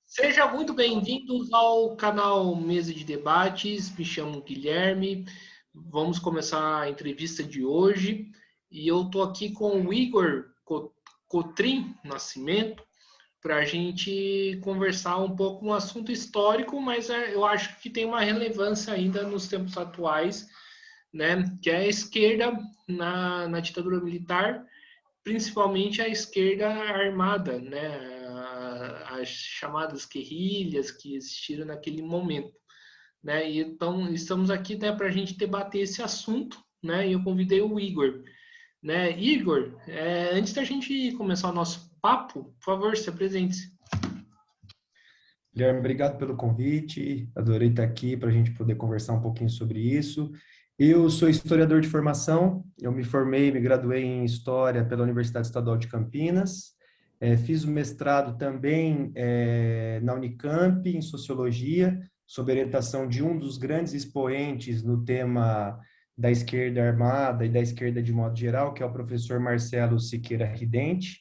Sejam muito bem-vindos ao canal Mesa de Debates. Me chamo Guilherme. Vamos começar a entrevista de hoje. E eu estou aqui com o Igor Cotrim Nascimento para a gente conversar um pouco um assunto histórico, mas eu acho que tem uma relevância ainda nos tempos atuais, né? Que é a esquerda na ditadura militar, principalmente a esquerda armada, né? As chamadas guerrilhas que existiram naquele momento, né? E então estamos aqui, né, para a gente debater esse assunto, né? E eu convidei o Igor, né? Igor, antes da gente começar o nosso papo, por favor, se apresente. Guilherme, obrigado pelo convite. Adorei estar aqui para a gente poder conversar um pouquinho sobre isso. Eu sou historiador de formação. Eu me graduei em História pela Universidade Estadual de Campinas. Fiz o mestrado também na Unicamp, em Sociologia, sob orientação de um dos grandes expoentes no tema da esquerda armada e da esquerda de modo geral, que é o professor Marcelo Siqueira Ridente.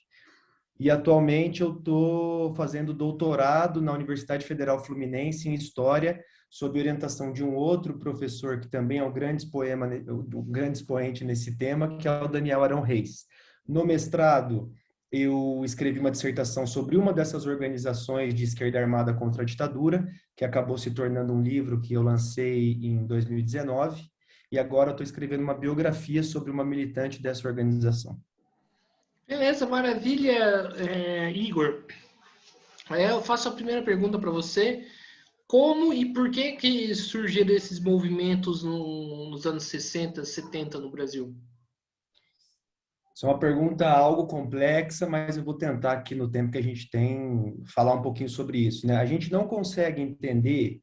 E atualmente eu estou fazendo doutorado na Universidade Federal Fluminense em História, sob orientação de um outro professor que também é um grande expoente nesse tema, que é o Daniel Arão Reis. No mestrado, eu escrevi uma dissertação sobre uma dessas organizações de esquerda armada contra a ditadura, que acabou se tornando um livro que eu lancei em 2019, e agora estou escrevendo uma biografia sobre uma militante dessa organização. Beleza, maravilha, Igor. Eu faço a primeira pergunta para você. Como e por que surgiram esses movimentos nos anos 60, 70 no Brasil? Isso é uma pergunta algo complexa, mas eu vou tentar aqui no tempo que a gente tem falar um pouquinho sobre isso, né? A gente não consegue entender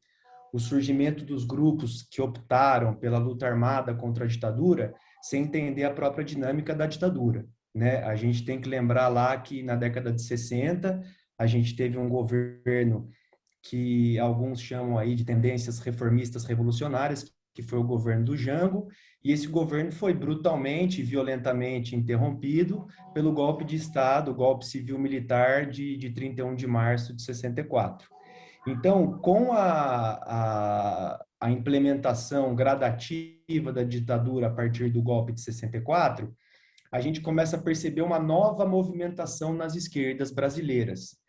o surgimento dos grupos que optaram pela luta armada contra a ditadura sem entender a própria dinâmica da ditadura, né? A gente tem que lembrar lá que na década de 60 a gente teve um governo que alguns chamam aí de tendências reformistas revolucionárias, que foi o governo do Jango, e esse governo foi brutalmente e violentamente interrompido pelo golpe de Estado, o golpe civil-militar de 31 de março de 64. Então, com a implementação gradativa da ditadura a partir do golpe de 64, a gente começa a perceber uma nova movimentação nas esquerdas brasileiras.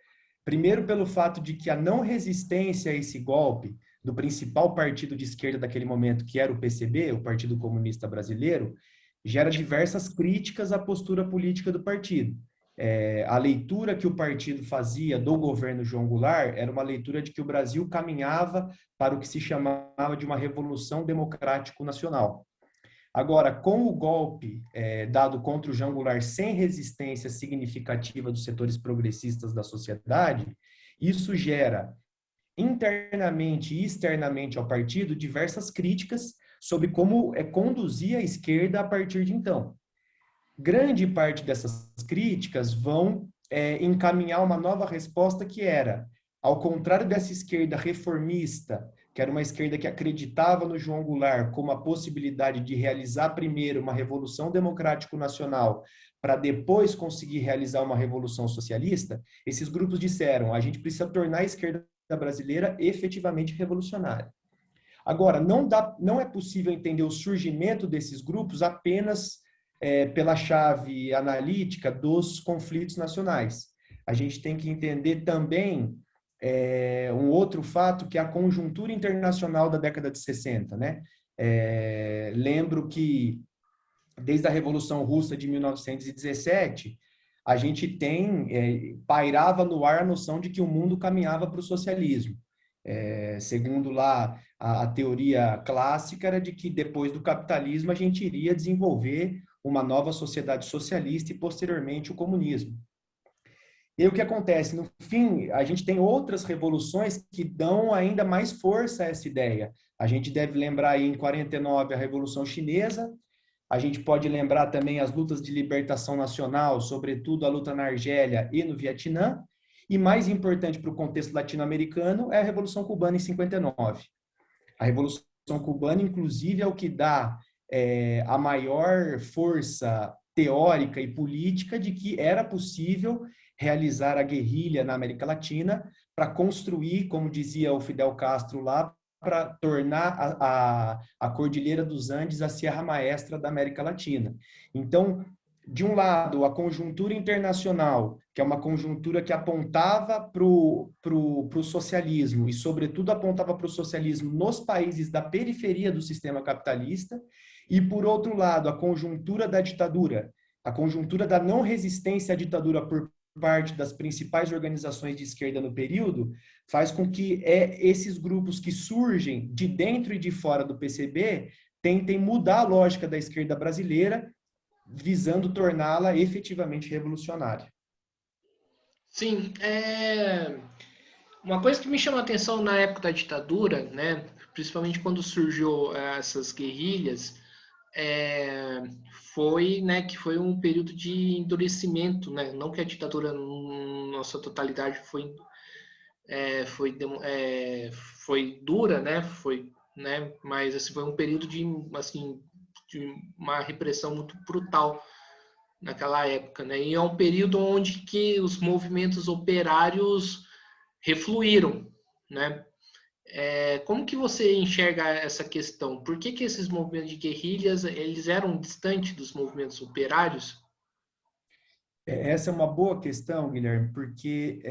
Primeiro, pelo fato de que a não resistência a esse golpe do principal partido de esquerda daquele momento, que era o PCB, o Partido Comunista Brasileiro, gera diversas críticas à postura política do partido. A leitura que o partido fazia do governo João Goulart era uma leitura de que o Brasil caminhava para o que se chamava de uma revolução democrático-nacional. Agora, com o golpe dado contra o João Goulart sem resistência significativa dos setores progressistas da sociedade, isso gera internamente e externamente ao partido diversas críticas sobre como conduzir a esquerda a partir de então. Grande parte dessas críticas vão encaminhar uma nova resposta que era, ao contrário dessa esquerda reformista, que era uma esquerda que acreditava no João Goulart como a possibilidade de realizar primeiro uma revolução democrático-nacional para depois conseguir realizar uma revolução socialista, esses grupos disseram, a gente precisa tornar a esquerda brasileira efetivamente revolucionária. Agora, não é possível entender o surgimento desses grupos apenas pela chave analítica dos conflitos nacionais. A gente tem que entender também um outro fato, que é a conjuntura internacional da década de 60, né? Lembro que, desde a Revolução Russa de 1917, a gente pairava no ar a noção de que o mundo caminhava para o socialismo. Segundo lá a teoria clássica era de que depois do capitalismo a gente iria desenvolver uma nova sociedade socialista e posteriormente o comunismo. E o que acontece? No fim, a gente tem outras revoluções que dão ainda mais força a essa ideia. A gente deve lembrar aí em 49 a Revolução Chinesa, a gente pode lembrar também as lutas de libertação nacional, sobretudo a luta na Argélia e no Vietnã, e mais importante para o contexto latino-americano é a Revolução Cubana em 59. A Revolução Cubana, inclusive, é o que dá a maior força teórica e política de que era possível realizar a guerrilha na América Latina para construir, como dizia o Fidel Castro lá, para tornar a Cordilheira dos Andes a Sierra Maestra da América Latina. Então, de um lado, a conjuntura internacional, que é uma conjuntura que apontava para o socialismo e, sobretudo, apontava para o socialismo nos países da periferia do sistema capitalista, e, por outro lado, a conjuntura da ditadura, a conjuntura da não resistência à ditadura por parte das principais organizações de esquerda no período, faz com que esses grupos que surgem de dentro e de fora do PCB tentem mudar a lógica da esquerda brasileira, visando torná-la efetivamente revolucionária. Sim, uma coisa que me chamou a atenção na época da ditadura, né, principalmente quando surgiu essas guerrilhas, foi, né, que foi um período de endurecimento, né, não que a ditadura na sua totalidade foi dura, né, mas assim, foi um período de uma repressão muito brutal naquela época, né? E é um período onde que os movimentos operários refluíram, né? Como que você enxerga essa questão? Por que que esses movimentos de guerrilhas eles eram distantes dos movimentos operários? Essa é uma boa questão, Guilherme, porque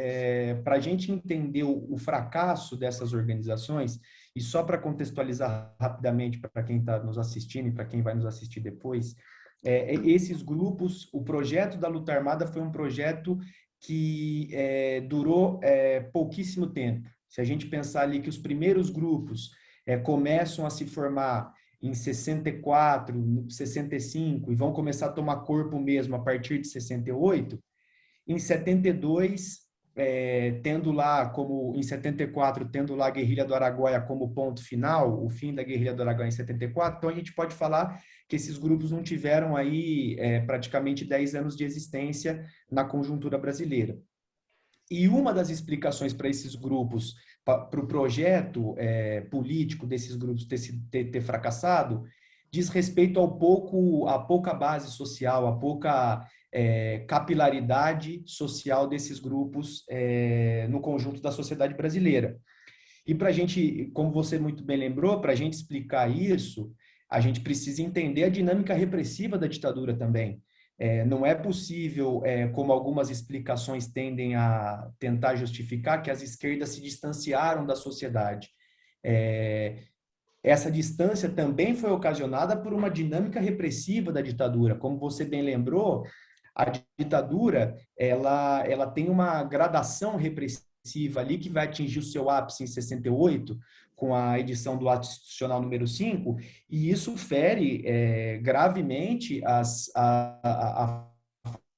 para a gente entender o fracasso dessas organizações, e só para contextualizar rapidamente para quem está nos assistindo e para quem vai nos assistir depois, esses grupos, o projeto da luta armada foi um projeto que durou pouquíssimo tempo. Se a gente pensar ali que os primeiros grupos começam a se formar em 64, 65, e vão começar a tomar corpo mesmo a partir de 68, em 72, tendo lá como, em 74, tendo lá a guerrilha do Araguaia como ponto final, o fim da guerrilha do Araguaia em 74, então a gente pode falar que esses grupos não tiveram aí praticamente 10 anos de existência na conjuntura brasileira. E uma das explicações para esses grupos, para o projeto político desses grupos ter fracassado, diz respeito à pouca base social, à pouca capilaridade social desses grupos no conjunto da sociedade brasileira. E para a gente, como você muito bem lembrou, para a gente explicar isso, a gente precisa entender a dinâmica repressiva da ditadura também. Não é possível, como algumas explicações tendem a tentar justificar, que as esquerdas se distanciaram da sociedade. Essa distância também foi ocasionada por uma dinâmica repressiva da ditadura. Como você bem lembrou, a ditadura ela tem uma gradação repressiva ali que vai atingir o seu ápice em 68, com a edição do Ato Institucional número 5, e isso fere gravemente a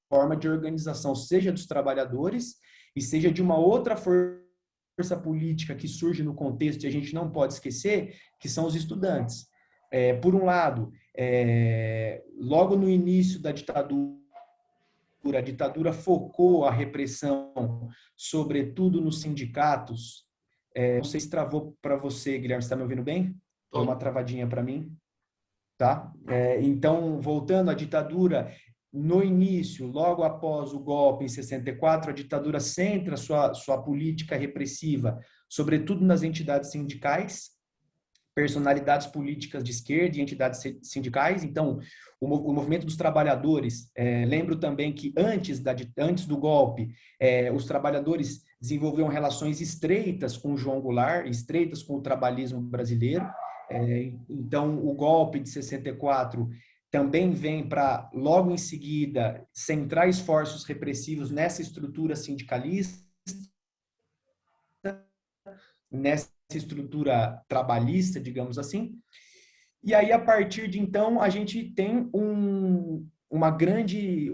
forma de organização, seja dos trabalhadores e seja de uma outra força política que surge no contexto, e a gente não pode esquecer, que são os estudantes. Por um lado, logo no início da ditadura, a ditadura focou a repressão, sobretudo nos sindicatos. Não sei se travou para você, Guilherme, você está me ouvindo bem? Deu uma travadinha para mim? Tá? Então, voltando à ditadura, no início, logo após o golpe em 64, a ditadura centra sua política repressiva, sobretudo nas entidades sindicais, personalidades políticas de esquerda e entidades sindicais. Então, o movimento dos trabalhadores, lembro também que antes do golpe, os trabalhadores desenvolveram relações estreitas com o João Goulart, estreitas com o trabalhismo brasileiro. Então, o golpe de 64 também vem para, logo em seguida, centrar esforços repressivos nessa estrutura sindicalista, nessa estrutura trabalhista, digamos assim. E aí, a partir de então, a gente tem uma grande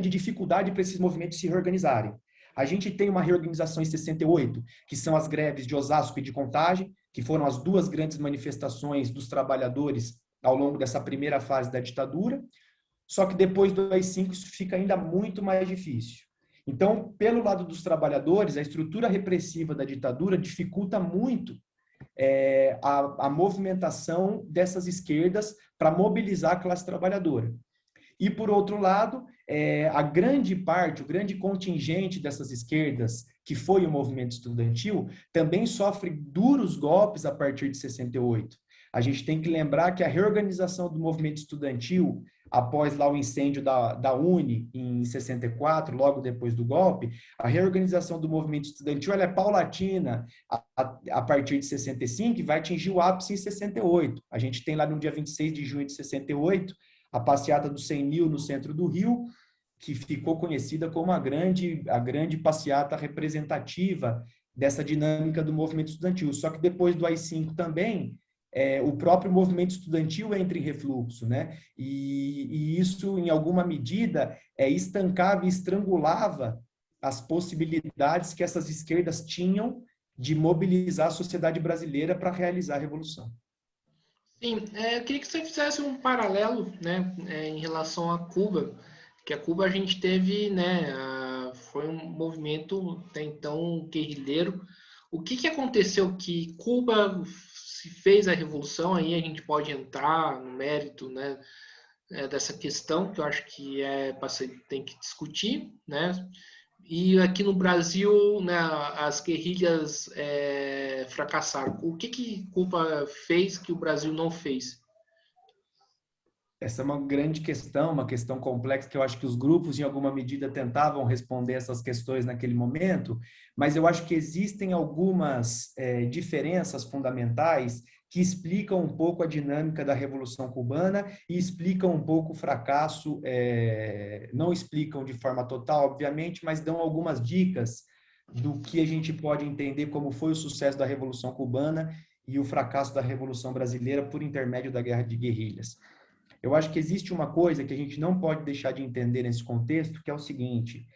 dificuldade para esses movimentos se reorganizarem. A gente tem uma reorganização em 68, que são as greves de Osasco e de Contagem, que foram as duas grandes manifestações dos trabalhadores ao longo dessa primeira fase da ditadura. Só que depois do AI-5 isso fica ainda muito mais difícil. Então, pelo lado dos trabalhadores, a estrutura repressiva da ditadura dificulta muito a movimentação dessas esquerdas para mobilizar a classe trabalhadora. E, por outro lado, a grande parte, o grande contingente dessas esquerdas, que foi o movimento estudantil, também sofre duros golpes a partir de 68. A gente tem que lembrar que a reorganização do movimento estudantil, após lá o incêndio da UNE em 64, logo depois do golpe, a reorganização do movimento estudantil ela é paulatina a partir de 65 e vai atingir o ápice em 68. A gente tem lá no dia 26 de junho de 68, a passeata dos 100 mil no centro do Rio, que ficou conhecida como a grande passeata representativa dessa dinâmica do movimento estudantil. Só que depois do AI-5 também, o próprio movimento estudantil entra em refluxo, né? E isso, em alguma medida, estancava e estrangulava as possibilidades que essas esquerdas tinham de mobilizar a sociedade brasileira para realizar a revolução. Sim, eu queria que você fizesse um paralelo, né, em relação a Cuba, que a Cuba a gente teve, né, foi um movimento até então guerrilheiro. O que aconteceu que Cuba se fez a revolução? Aí a gente pode entrar no mérito, né, dessa questão, que eu acho que tem que discutir, né? E aqui no Brasil, né, as guerrilhas fracassaram. O que Cuba fez que o Brasil não fez? Essa é uma grande questão, uma questão complexa que eu acho que os grupos, em alguma medida, tentavam responder essas questões naquele momento, mas eu acho que existem algumas diferenças fundamentais que explicam um pouco a dinâmica da Revolução Cubana e explicam um pouco o fracasso, não explicam de forma total, obviamente, mas dão algumas dicas do que a gente pode entender como foi o sucesso da Revolução Cubana e o fracasso da Revolução Brasileira por intermédio da Guerra de Guerrilhas. Eu acho que existe uma coisa que a gente não pode deixar de entender nesse contexto, que é o seguinte: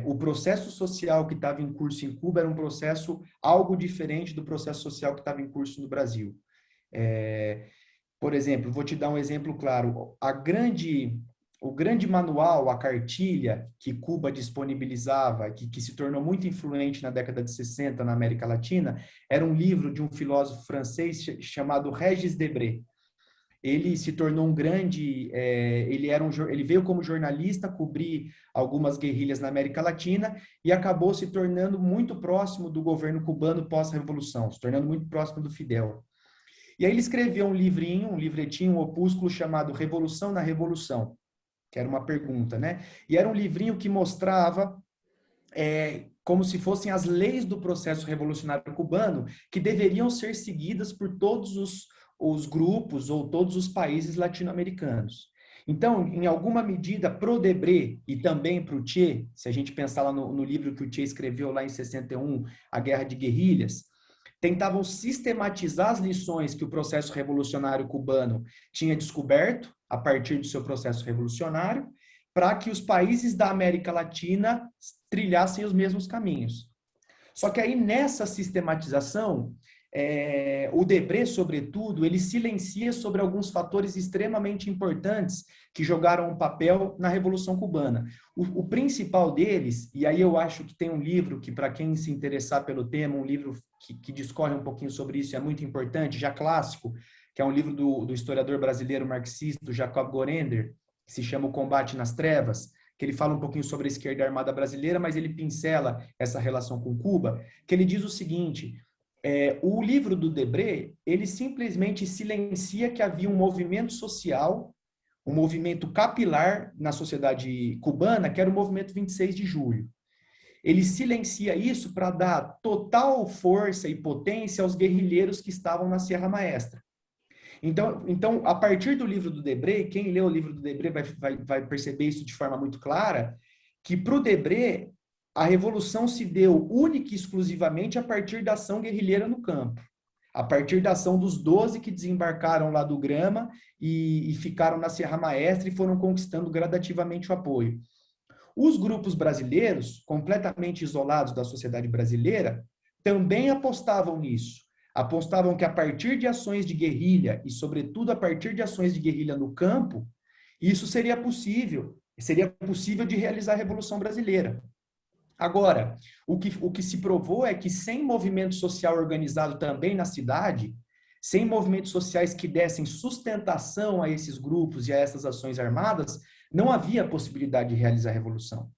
o processo social que estava em curso em Cuba era um processo algo diferente do processo social que estava em curso no Brasil. Por exemplo, vou te dar um exemplo claro. O grande manual, a cartilha que Cuba disponibilizava, que se tornou muito influente na década de 60 na América Latina, era um livro de um filósofo francês chamado Régis Debray. Ele se tornou um grande, ele veio como jornalista cobrir algumas guerrilhas na América Latina e acabou se tornando muito próximo do governo cubano pós-revolução, se tornando muito próximo do Fidel. E aí ele escreveu um livrinho, um livretinho, um opúsculo chamado Revolução na Revolução, que era uma pergunta, né? E era um livrinho que mostrava como se fossem as leis do processo revolucionário cubano que deveriam ser seguidas por todos os grupos ou todos os países latino-americanos. Então, em alguma medida, pro Debré e também para o Che, se a gente pensar lá no livro que o Che escreveu lá em 61, A Guerra de Guerrilhas, tentavam sistematizar as lições que o processo revolucionário cubano tinha descoberto a partir do seu processo revolucionário, para que os países da América Latina trilhassem os mesmos caminhos. Só que aí, nessa sistematização, o Debré, sobretudo, ele silencia sobre alguns fatores extremamente importantes que jogaram um papel na Revolução Cubana. O principal deles, e aí eu acho que tem um livro que, para quem se interessar pelo tema, um livro que discorre um pouquinho sobre isso, é muito importante, já clássico, que é um livro do historiador brasileiro marxista, Jacob Gorender, que se chama O Combate nas Trevas, que ele fala um pouquinho sobre a esquerda armada brasileira, mas ele pincela essa relação com Cuba, que ele diz o seguinte: o livro do Debré, ele simplesmente silencia que havia um movimento social, um movimento capilar na sociedade cubana, que era o movimento 26 de julho. Ele silencia isso para dar total força e potência aos guerrilheiros que estavam na Sierra Maestra. Então, a partir do livro do Debré, quem lê o livro do Debré vai perceber isso de forma muito clara, que para o Debré, a revolução se deu única e exclusivamente a partir da ação guerrilheira no campo, a partir da ação dos 12 que desembarcaram lá do Grama e ficaram na Serra Maestra e foram conquistando gradativamente o apoio. Os grupos brasileiros, completamente isolados da sociedade brasileira, também apostavam nisso. Apostavam que a partir de ações de guerrilha, e sobretudo a partir de ações de guerrilha no campo, isso seria possível de realizar a Revolução Brasileira. Agora, o que se provou é que sem movimento social organizado também na cidade, sem movimentos sociais que dessem sustentação a esses grupos e a essas ações armadas, não havia possibilidade de realizar a revolução.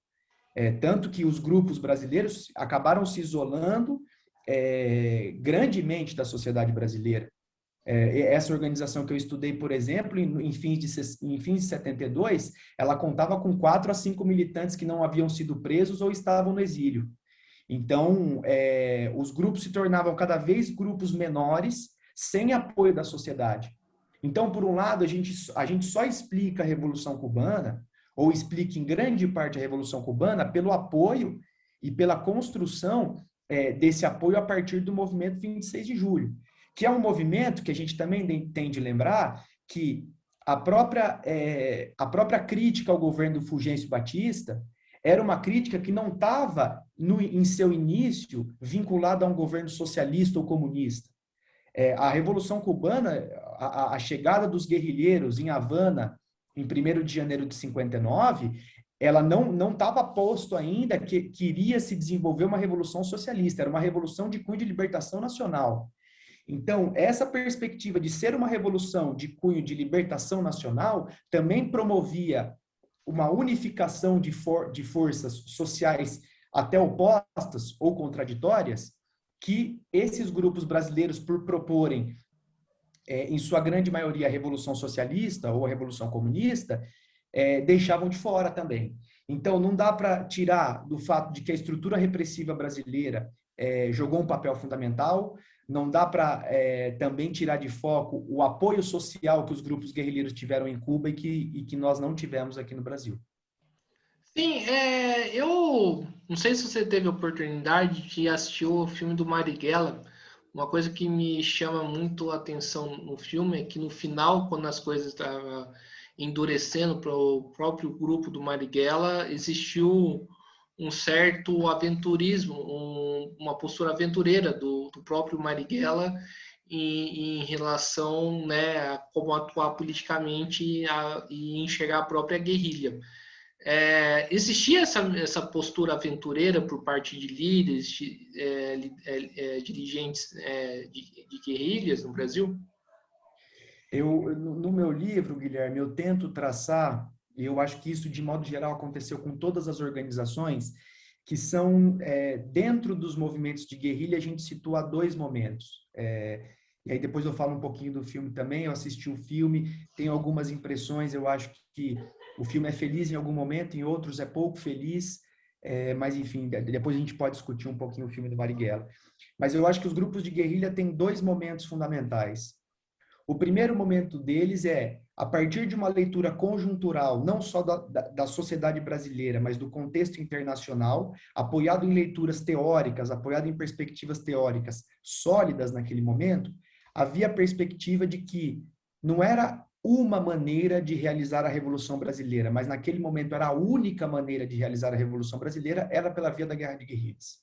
Tanto que os grupos brasileiros acabaram se isolando grandemente da sociedade brasileira. Essa organização que eu estudei, por exemplo, em fins de 72, ela contava com 4 a 5 militantes que não haviam sido presos ou estavam no exílio. Então, os grupos se tornavam cada vez grupos menores, sem apoio da sociedade. Então, por um lado, a gente só explica a Revolução Cubana, ou explica em grande parte a Revolução Cubana, pelo apoio e pela construção desse apoio a partir do movimento 26 de julho, que é um movimento que a gente também tem de lembrar que a própria crítica ao governo do Fulgêncio Batista era uma crítica que não estava, em seu início, vinculada a um governo socialista ou comunista. A Revolução Cubana, a chegada dos guerrilheiros em Havana, em 1º de janeiro de 59, ela não estava posto ainda que iria se desenvolver uma revolução socialista, era uma revolução de cunho de libertação nacional. Então, essa perspectiva de ser uma revolução de cunho de libertação nacional também promovia uma unificação de forças sociais até opostas ou contraditórias, que esses grupos brasileiros, por proporem, em sua grande maioria, a Revolução Socialista ou a Revolução Comunista, deixavam de fora também. Então, não dá para tirar do fato de que a estrutura repressiva brasileira jogou um papel fundamental, não dá para também tirar de foco o apoio social que os grupos guerrilheiros tiveram em Cuba e que nós não tivemos aqui no Brasil. Sim, eu não sei se você teve a oportunidade de assistir o filme do Marighella. Uma coisa que me chama muito a atenção no filme é que no final, quando as coisas estavam endurecendo para o próprio grupo do Marighella, existiu um certo aventurismo, uma postura aventureira do próprio Marighella em relação, né, a como atuar politicamente e enxergar a própria guerrilha. Existia essa postura aventureira por parte de líderes, dirigentes de guerrilhas no Brasil? No meu livro, Guilherme, eu tento traçar, e eu acho que isso, de modo geral, aconteceu com todas as organizações, que são, dentro dos movimentos de guerrilha, a gente situa 2 momentos. E aí depois eu falo um pouquinho do filme também, eu assisti o filme, tenho algumas impressões, eu acho que o filme é feliz em algum momento, em outros é pouco feliz, mas enfim, depois a gente pode discutir um pouquinho o filme do Marighella. Mas eu acho que os grupos de guerrilha têm 2 momentos fundamentais. O primeiro momento deles a partir de uma leitura conjuntural, não só da sociedade brasileira, mas do contexto internacional, apoiado em leituras teóricas, apoiado em perspectivas teóricas sólidas naquele momento, havia a perspectiva de que não era uma maneira de realizar a Revolução Brasileira, mas naquele momento era a única maneira de realizar a Revolução Brasileira, era pela via da guerra de guerrilhas.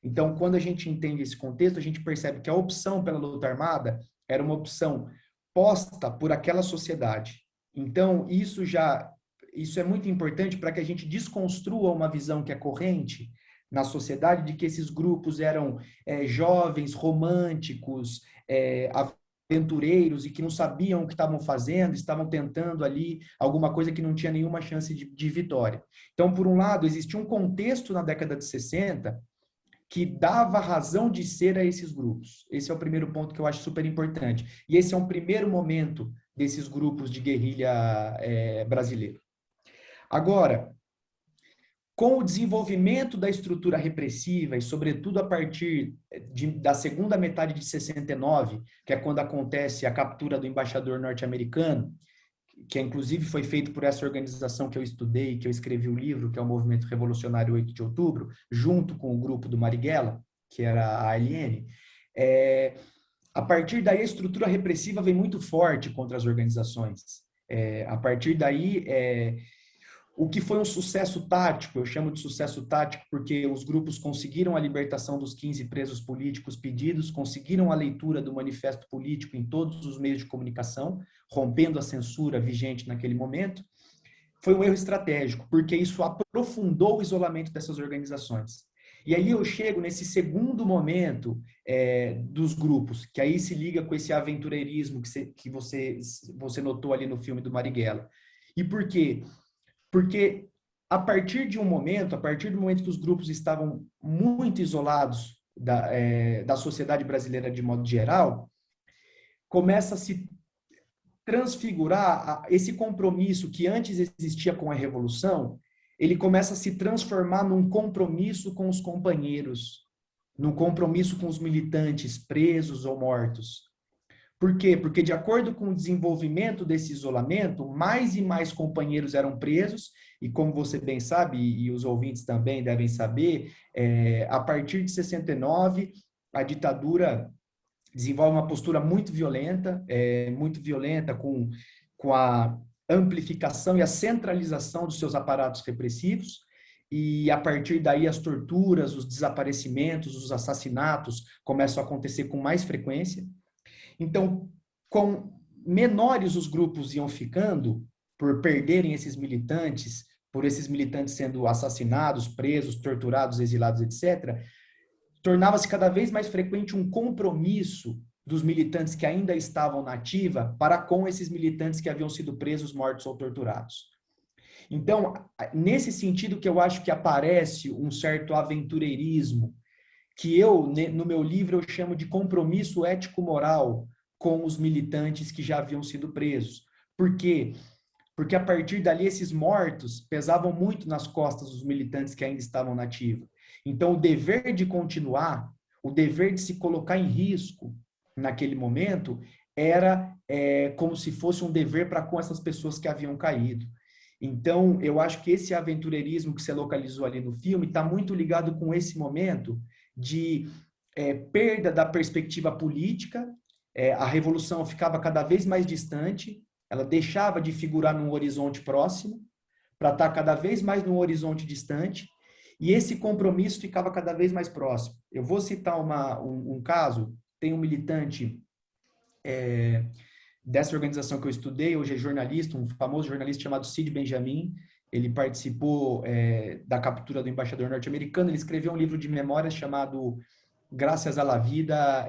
Então, quando a gente entende esse contexto, a gente percebe que a opção pela luta armada era uma opção posta por aquela sociedade. Então, isso é muito importante para que a gente desconstrua uma visão que é corrente na sociedade de que esses grupos eram jovens, românticos, aventureiros e que não sabiam o que estavam fazendo, estavam tentando ali alguma coisa que não tinha nenhuma chance de vitória. Então, por um lado, existia um contexto na década de 60 que dava razão de ser a esses grupos. Esse é o primeiro ponto que eu acho super importante. E esse é um primeiro momento desses grupos de guerrilha brasileiro. Agora, com o desenvolvimento da estrutura repressiva, e sobretudo a partir da segunda metade de 69, que é quando acontece a captura do embaixador norte-americano, que inclusive foi feito por essa organização que eu estudei, que eu escrevi o livro, que é o Movimento Revolucionário 8 de Outubro, junto com o grupo do Marighella, que era a ALN, a partir daí a estrutura repressiva vem muito forte contra as organizações. A partir daí, o que foi um sucesso tático, eu chamo de sucesso tático porque os grupos conseguiram a libertação dos 15 presos políticos pedidos, conseguiram a leitura do manifesto político em todos os meios de comunicação, rompendo a censura vigente naquele momento, foi um erro estratégico, porque isso aprofundou o isolamento dessas organizações. E aí eu chego nesse segundo momento dos grupos, que aí se liga com esse aventureirismo que você notou ali no filme do Marighella. E por quê? Porque a partir do momento que os grupos estavam muito isolados da sociedade brasileira de modo geral, começa a se transfigurar esse compromisso que antes existia com a Revolução, ele começa a se transformar num compromisso com os companheiros, num compromisso com os militantes presos ou mortos. Por quê? Porque, de acordo com o desenvolvimento desse isolamento, mais e mais companheiros eram presos, e como você bem sabe, e os ouvintes também devem saber, a partir de 69, a ditadura desenvolve uma postura muito violenta com a amplificação e a centralização dos seus aparatos repressivos, e a partir daí as torturas, os desaparecimentos, os assassinatos começam a acontecer com mais frequência. Então, com menores os grupos iam ficando, por perderem esses militantes, por esses militantes sendo assassinados, presos, torturados, exilados, etc., tornava-se cada vez mais frequente um compromisso dos militantes que ainda estavam na ativa para com esses militantes que haviam sido presos, mortos ou torturados. Então, nesse sentido que eu acho que aparece um certo aventureirismo, que eu, no meu livro, eu chamo de compromisso ético-moral com os militantes que já haviam sido presos. Por quê? Porque a partir dali esses mortos pesavam muito nas costas dos militantes que ainda estavam na ativa. Então, o dever de continuar, o dever de se colocar em risco naquele momento, era como se fosse um dever para com essas pessoas que haviam caído. Então, eu acho que esse aventureirismo que você localizou ali no filme está muito ligado com esse momento de perda da perspectiva política, a revolução ficava cada vez mais distante, ela deixava de figurar num horizonte próximo, para estar cada vez mais num horizonte distante, e esse compromisso ficava cada vez mais próximo. Eu vou citar um caso, tem um militante dessa organização que eu estudei, hoje é jornalista, um famoso jornalista chamado Cid Benjamin. Ele participou da captura do embaixador norte-americano. Ele escreveu um livro de memórias chamado Graças à la Vida,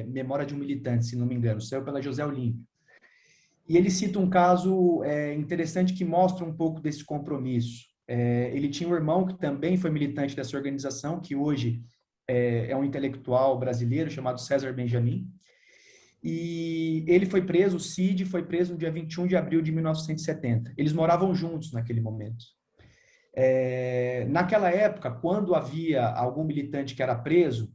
Memória de um Militante, se não me engano, saiu pela José Olímpio. E ele cita um caso interessante que mostra um pouco desse compromisso. Ele tinha um irmão que também foi militante dessa organização, que hoje é um intelectual brasileiro chamado César Benjamin. E ele foi preso, o Cid foi preso no dia 21 de abril de 1970. Eles moravam juntos naquele momento. Naquela época, quando havia algum militante que era preso,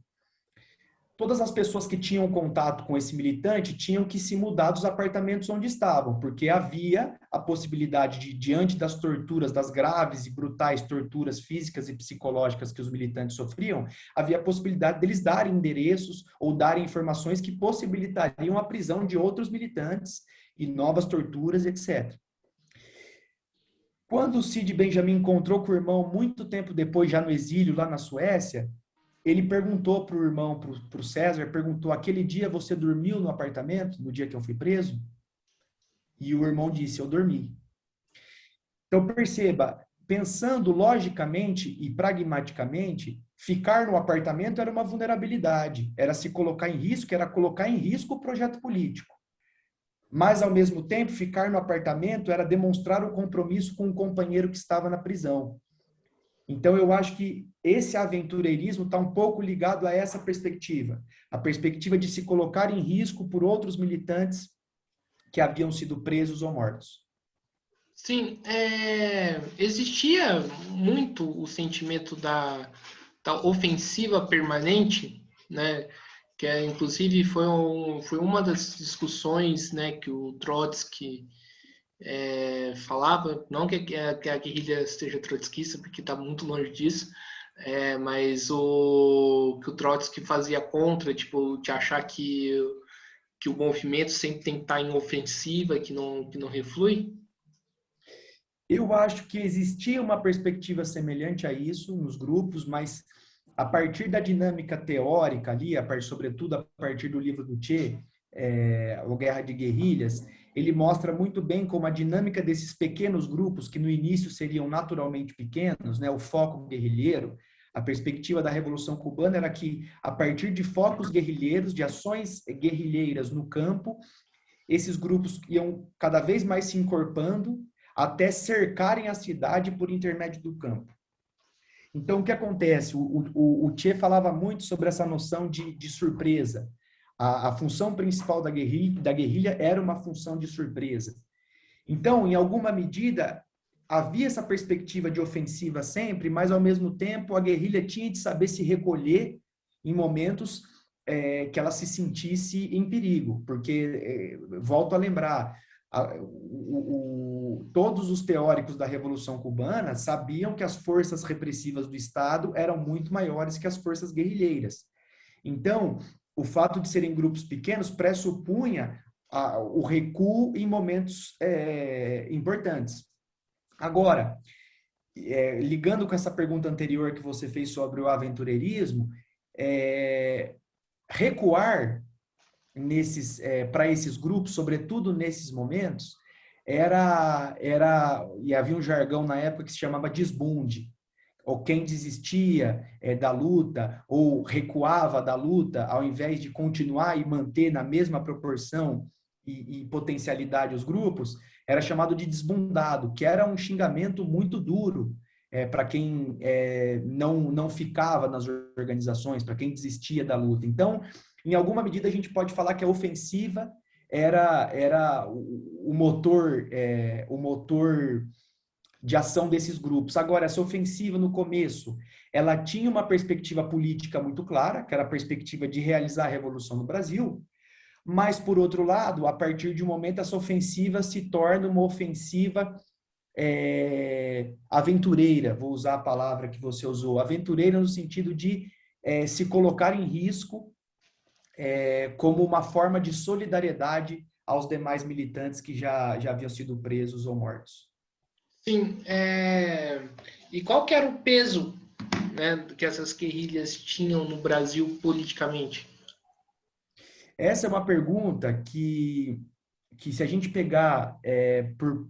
todas as pessoas que tinham contato com esse militante tinham que se mudar dos apartamentos onde estavam, porque havia a possibilidade de, diante das torturas, das graves e brutais torturas físicas e psicológicas que os militantes sofriam, havia a possibilidade deles darem endereços ou darem informações que possibilitariam a prisão de outros militantes e novas torturas, etc. Quando o Cid Benjamin encontrou com o irmão muito tempo depois, já no exílio, lá na Suécia, ele perguntou para o irmão, para o César, perguntou: aquele dia você dormiu no apartamento, no dia que eu fui preso? E o irmão disse: eu dormi. Então perceba, pensando logicamente e pragmaticamente, ficar no apartamento era uma vulnerabilidade, era se colocar em risco, era colocar em risco o projeto político. Mas, ao mesmo tempo, ficar no apartamento era demonstrar o compromisso com o companheiro que estava na prisão. Então, eu acho que esse aventureirismo está um pouco ligado a essa perspectiva, a perspectiva de se colocar em risco por outros militantes que haviam sido presos ou mortos. Sim, existia muito o sentimento da ofensiva permanente, né? Que inclusive foi uma das discussões, né, que o Trotsky falava, não que a guerrilha esteja trotskista, porque está muito longe disso, mas que o Trotsky fazia contra, tipo, de achar que o movimento sempre tem que estar em ofensiva, que não reflui? Eu acho que existia uma perspectiva semelhante a isso nos grupos, mas a partir da dinâmica teórica ali, sobretudo a partir do livro do Che, O Guerra de Guerrilhas, ele mostra muito bem como a dinâmica desses pequenos grupos, que no início seriam naturalmente pequenos, né, o foco guerrilheiro, a perspectiva da Revolução Cubana era que, a partir de focos guerrilheiros, de ações guerrilheiras no campo, esses grupos iam cada vez mais se encorpando, até cercarem a cidade por intermédio do campo. Então, o que acontece? O Che falava muito sobre essa noção de surpresa. A função principal da guerrilha era uma função de surpresa. Então, em alguma medida, havia essa perspectiva de ofensiva sempre, mas, ao mesmo tempo, a guerrilha tinha de saber se recolher em momentos que ela se sentisse em perigo. Porque, volto a lembrar, todos os teóricos da Revolução Cubana sabiam que as forças repressivas do Estado eram muito maiores que as forças guerrilheiras. Então, o fato de serem grupos pequenos pressupunha o recuo em momentos importantes. Agora, ligando com essa pergunta anterior que você fez sobre o aventureirismo, recuar para esses grupos, sobretudo nesses momentos, e havia um jargão na época que se chamava desbunde, ou quem desistia da luta, ou recuava da luta, ao invés de continuar e manter na mesma proporção e potencialidade os grupos, era chamado de desbundado, que era um xingamento muito duro para quem não ficava nas organizações, para quem desistia da luta. Então, em alguma medida, a gente pode falar que a ofensiva era o motor de ação desses grupos. Agora, essa ofensiva, no começo, ela tinha uma perspectiva política muito clara, que era a perspectiva de realizar a Revolução no Brasil, mas, por outro lado, a partir de um momento, essa ofensiva se torna uma ofensiva aventureira, vou usar a palavra que você usou, aventureira no sentido de se colocar em risco como uma forma de solidariedade aos demais militantes que já haviam sido presos ou mortos. Sim. E qual que era o peso, né, que essas guerrilhas tinham no Brasil politicamente? Essa é uma pergunta que se a gente pegar por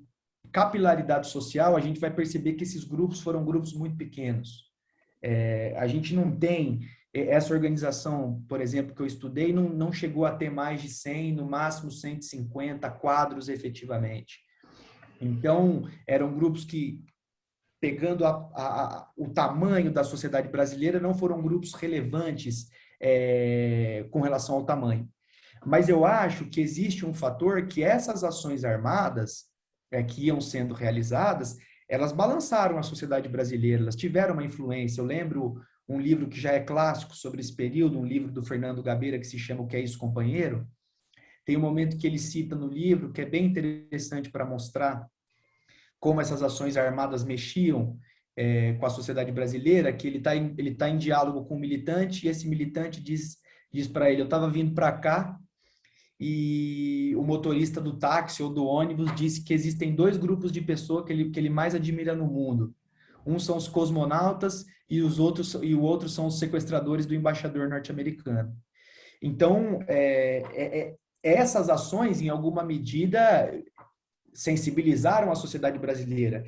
capilaridade social, a gente vai perceber que esses grupos foram grupos muito pequenos. A gente não tem essa organização, por exemplo, que eu estudei, não chegou a ter mais de 100, no máximo 150 quadros efetivamente. Então, eram grupos que, pegando o tamanho da sociedade brasileira, não foram grupos relevantes com relação ao tamanho. Mas eu acho que existe um fator que essas ações armadas que iam sendo realizadas, elas balançaram a sociedade brasileira, elas tiveram uma influência. Eu lembro um livro que já é clássico sobre esse período, um livro do Fernando Gabeira que se chama O Que é Isso, Companheiro? Tem um momento que ele cita no livro que é bem interessante para mostrar como essas ações armadas mexiam com a sociedade brasileira, que ele tá em diálogo com um militante e esse militante diz para ele: eu estava vindo para cá e o motorista do táxi ou do ônibus disse que existem dois grupos de pessoas que ele mais admira no mundo. Um são os cosmonautas e o outro são os sequestradores do embaixador norte-americano. Então, essas ações, em alguma medida, sensibilizaram a sociedade brasileira.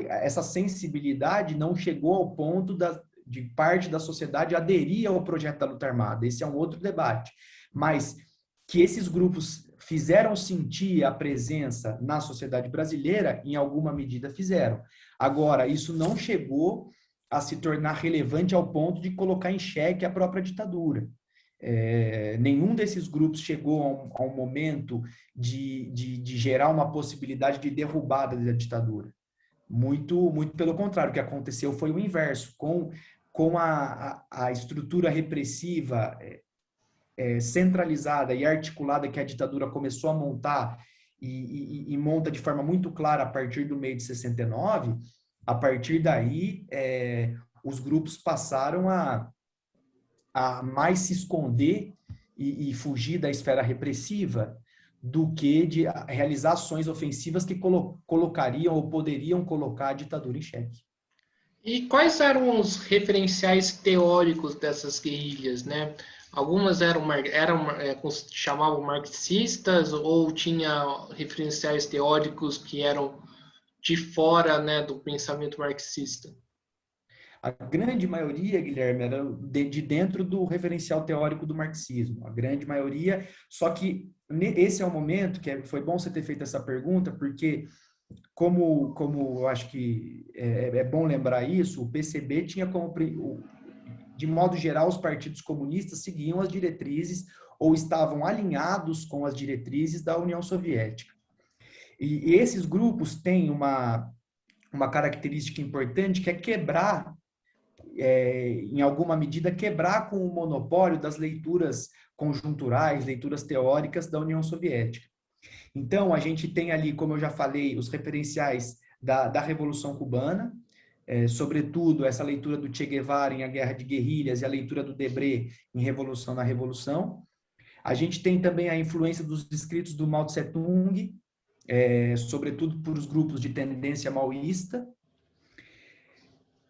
Essa sensibilidade não chegou ao ponto de parte da sociedade aderir ao projeto da luta armada. Esse é um outro debate. Mas que esses grupos fizeram sentir a presença na sociedade brasileira, em alguma medida fizeram. Agora, isso não chegou a se tornar relevante ao ponto de colocar em xeque a própria ditadura. Nenhum desses grupos chegou a um momento de gerar uma possibilidade de derrubada da ditadura. Muito, muito pelo contrário, o que aconteceu foi o inverso. Com a estrutura repressiva centralizada e articulada que a ditadura começou a montar e monta de forma muito clara a partir do meio de 69, a partir daí os grupos passaram a mais se esconder e fugir da esfera repressiva do que de realizar ações ofensivas que colocariam ou poderiam colocar a ditadura em xeque. E quais eram os referenciais teóricos dessas guerrilhas, né? Algumas chamavam marxistas ou tinha referenciais teóricos que eram de fora, né, do pensamento marxista? A grande maioria, Guilherme, era de dentro do referencial teórico do marxismo. A grande maioria, só que esse é o momento que foi bom você ter feito essa pergunta, porque como eu acho que é bom lembrar isso, o PCB tinha como, de modo geral, os partidos comunistas seguiam as diretrizes ou estavam alinhados com as diretrizes da União Soviética. E esses grupos têm uma característica importante, que é quebrar, em alguma medida, quebrar com o monopólio das leituras conjunturais, leituras teóricas da União Soviética. Então, a gente tem ali, como eu já falei, os referenciais da Revolução Cubana, sobretudo essa leitura do Che Guevara em A Guerra de Guerrilhas e a leitura do Debré em Revolução na Revolução. A gente tem também a influência dos escritos do Mao Tse Tung, sobretudo por os grupos de tendência maoísta.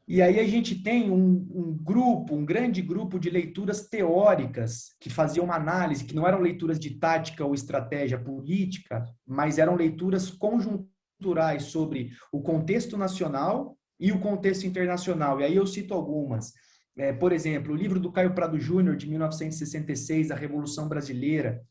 E aí a gente tem um grande grupo de leituras teóricas que faziam uma análise, que não eram leituras de tática ou estratégia política, mas eram leituras conjunturais sobre o contexto nacional e o contexto internacional. E aí eu cito algumas. Por exemplo, o livro do Caio Prado Júnior, de 1966, A Revolução Brasileira,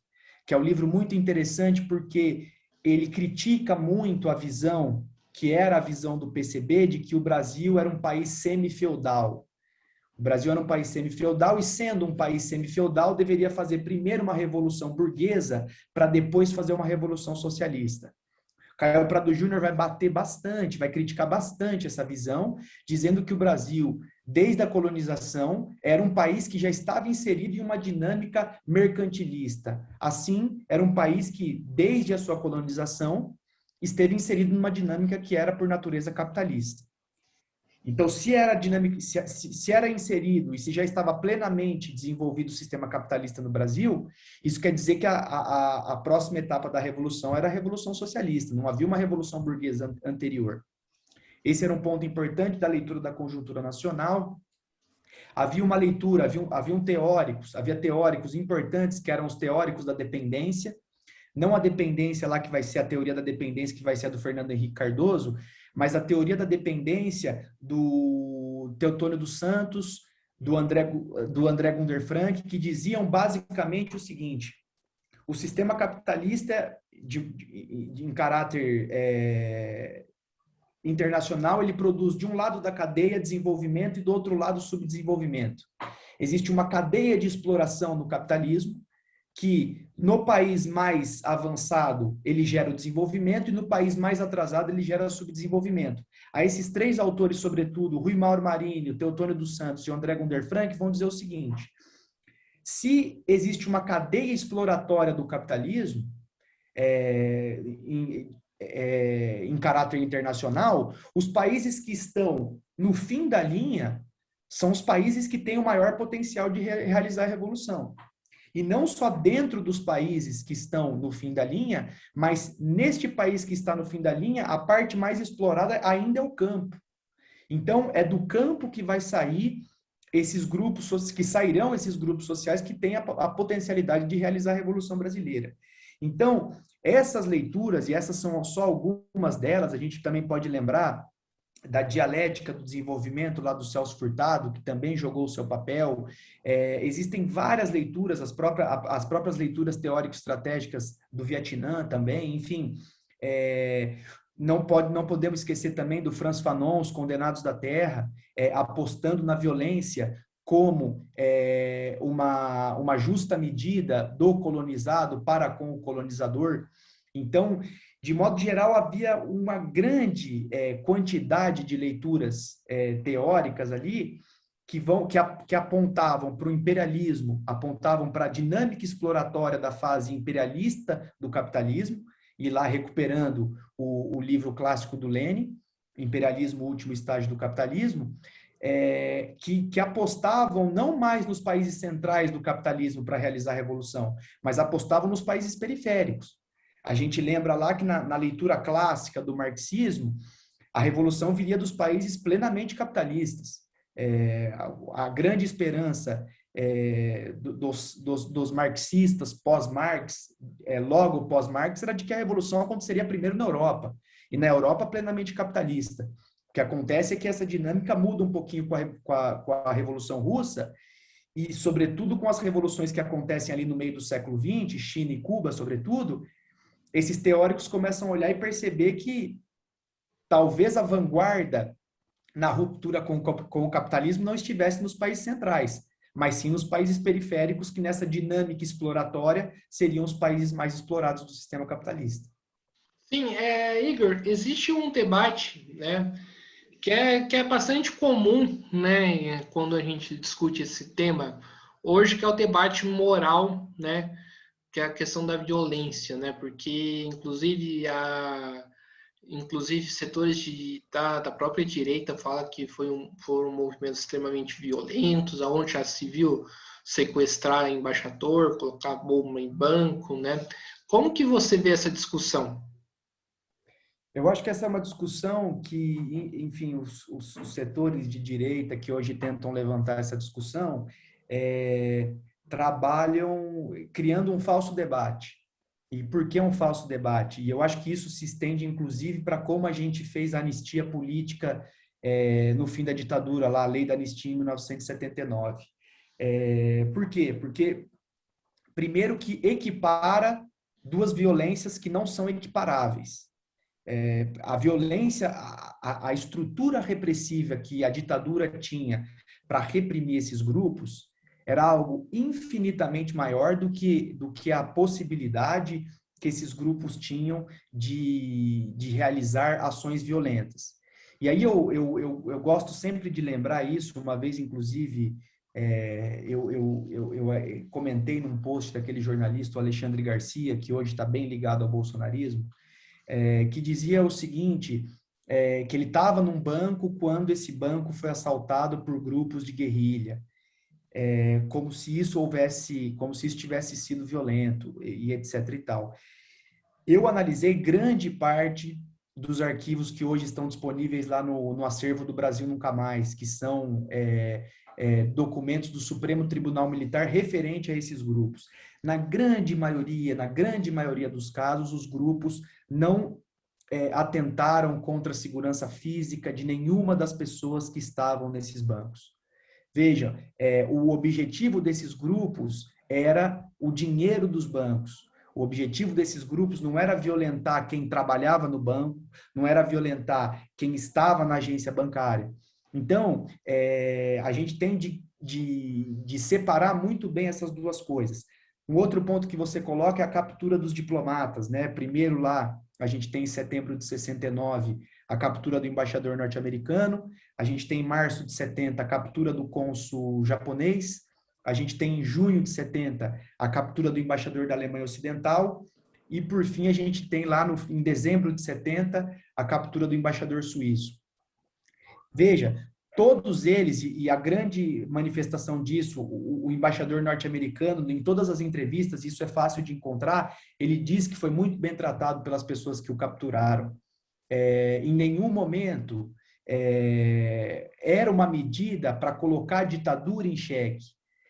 que é um livro muito interessante porque ele critica muito a visão, que era a visão do PCB, de que o Brasil era um país semi-feudal. O Brasil era um país semi-feudal e, sendo um país semi-feudal, deveria fazer primeiro uma revolução burguesa para depois fazer uma revolução socialista. Caio Prado Júnior vai bater bastante, vai criticar bastante essa visão, dizendo que o Brasil, desde a colonização, era um país que já estava inserido em uma dinâmica mercantilista. Assim, era um país que, desde a sua colonização, esteve inserido numa dinâmica que era, por natureza, capitalista. Então, se era dinâmica, se era inserido e se já estava plenamente desenvolvido o sistema capitalista no Brasil, isso quer dizer que a próxima etapa da revolução era a revolução socialista, não havia uma revolução burguesa anterior. Esse era um ponto importante da leitura da conjuntura nacional. Havia uma leitura, havia teóricos importantes, que eram os teóricos da dependência, não a dependência lá que vai ser a teoria da dependência, que vai ser a do Fernando Henrique Cardoso, mas a teoria da dependência do Teotônio dos Santos, do André Gunder Frank, que diziam basicamente o seguinte: o sistema capitalista em caráter internacional, ele produz de um lado da cadeia desenvolvimento e do outro lado subdesenvolvimento. Existe uma cadeia de exploração no capitalismo, que no país mais avançado ele gera o desenvolvimento e no país mais atrasado ele gera o subdesenvolvimento. A esses três autores, sobretudo, Rui Mauro Marinho, Teotônio dos Santos e André Gunder Frank, vão dizer o seguinte: se existe uma cadeia exploratória do capitalismo em caráter internacional, os países que estão no fim da linha são os países que têm o maior potencial de realizar a revolução. E não só dentro dos países que estão no fim da linha, mas neste país que está no fim da linha, a parte mais explorada ainda é o campo. Então, é do campo que vai sair esses grupos, que sairão esses grupos sociais que têm a potencialidade de realizar a Revolução Brasileira. Então, essas leituras, e essas são só algumas delas, a gente também pode lembrar da dialética do desenvolvimento lá do Celso Furtado, que também jogou o seu papel. Existem várias leituras, as próprias leituras teórico-estratégicas do Vietnã também, enfim. Não podemos esquecer também do Frantz Fanon, Os Condenados da Terra, apostando na violência como uma justa medida do colonizado para com o colonizador. Então, de modo geral, havia uma grande quantidade de leituras teóricas ali que apontavam para o imperialismo, apontavam para a dinâmica exploratória da fase imperialista do capitalismo, e lá recuperando o livro clássico do Lenin, Imperialismo, o Último Estágio do Capitalismo, que apostavam não mais nos países centrais do capitalismo para realizar a revolução, mas apostavam nos países periféricos. A gente lembra lá que na leitura clássica do marxismo, a revolução viria dos países plenamente capitalistas. A grande esperança dos marxistas pós-Marx, logo pós-Marx, era de que a revolução aconteceria primeiro na Europa, e na Europa plenamente capitalista. O que acontece é que essa dinâmica muda um pouquinho com a Revolução Russa, e sobretudo com as revoluções que acontecem ali no meio do século XX, China e Cuba, sobretudo. Esses teóricos começam a olhar e perceber que talvez a vanguarda na ruptura com o capitalismo não estivesse nos países centrais, mas sim nos países periféricos, que nessa dinâmica exploratória seriam os países mais explorados do sistema capitalista. Sim, Igor, existe um debate, né, que é bastante comum, né, quando a gente discute esse tema hoje, que é o debate moral, né, que é a questão da violência, né, porque inclusive setores da própria direita falam que foram movimentos extremamente violentos, aonde já se viu sequestrar embaixador, colocar bomba em banco, né? Como que você vê essa discussão? Eu acho que essa é uma discussão que, enfim, os setores de direita que hoje tentam levantar essa discussão trabalham criando um falso debate. E por que um falso debate? E eu acho que isso se estende, inclusive, para como a gente fez a anistia política no fim da ditadura, lá, a lei da anistia em 1979. Por quê? Porque, primeiro, que equipara duas violências que não são equiparáveis. A violência, a estrutura repressiva que a ditadura tinha para reprimir esses grupos era algo infinitamente maior do que a possibilidade que esses grupos tinham de realizar ações violentas. E aí eu gosto sempre de lembrar isso, uma vez, inclusive, eu comentei num post daquele jornalista, o Alexandre Garcia, que hoje está bem ligado ao bolsonarismo, que dizia o seguinte, que ele estava num banco quando esse banco foi assaltado por grupos de guerrilha, como se isso tivesse sido violento e etc e tal. Eu analisei grande parte dos arquivos que hoje estão disponíveis lá no acervo do Brasil Nunca Mais, que são documentos do Supremo Tribunal Militar referente a esses grupos. Na grande maioria dos casos, os grupos não atentaram contra a segurança física de nenhuma das pessoas que estavam nesses bancos. Veja, o objetivo desses grupos era o dinheiro dos bancos. O objetivo desses grupos não era violentar quem trabalhava no banco, não era violentar quem estava na agência bancária. Então, a gente tem de separar muito bem essas duas coisas. Um outro ponto que você coloca é a captura dos diplomatas, né? Primeiro lá, a gente tem em setembro de 69 a captura do embaixador norte-americano, a gente tem em março de 70 a captura do cônsul japonês, a gente tem em junho de 70 a captura do embaixador da Alemanha Ocidental, e por fim a gente tem lá em dezembro de 70 a captura do embaixador suíço. Veja, todos eles, e a grande manifestação disso, o embaixador norte-americano, em todas as entrevistas, isso é fácil de encontrar, ele diz que foi muito bem tratado pelas pessoas que o capturaram. Em nenhum momento era uma medida para colocar a ditadura em xeque,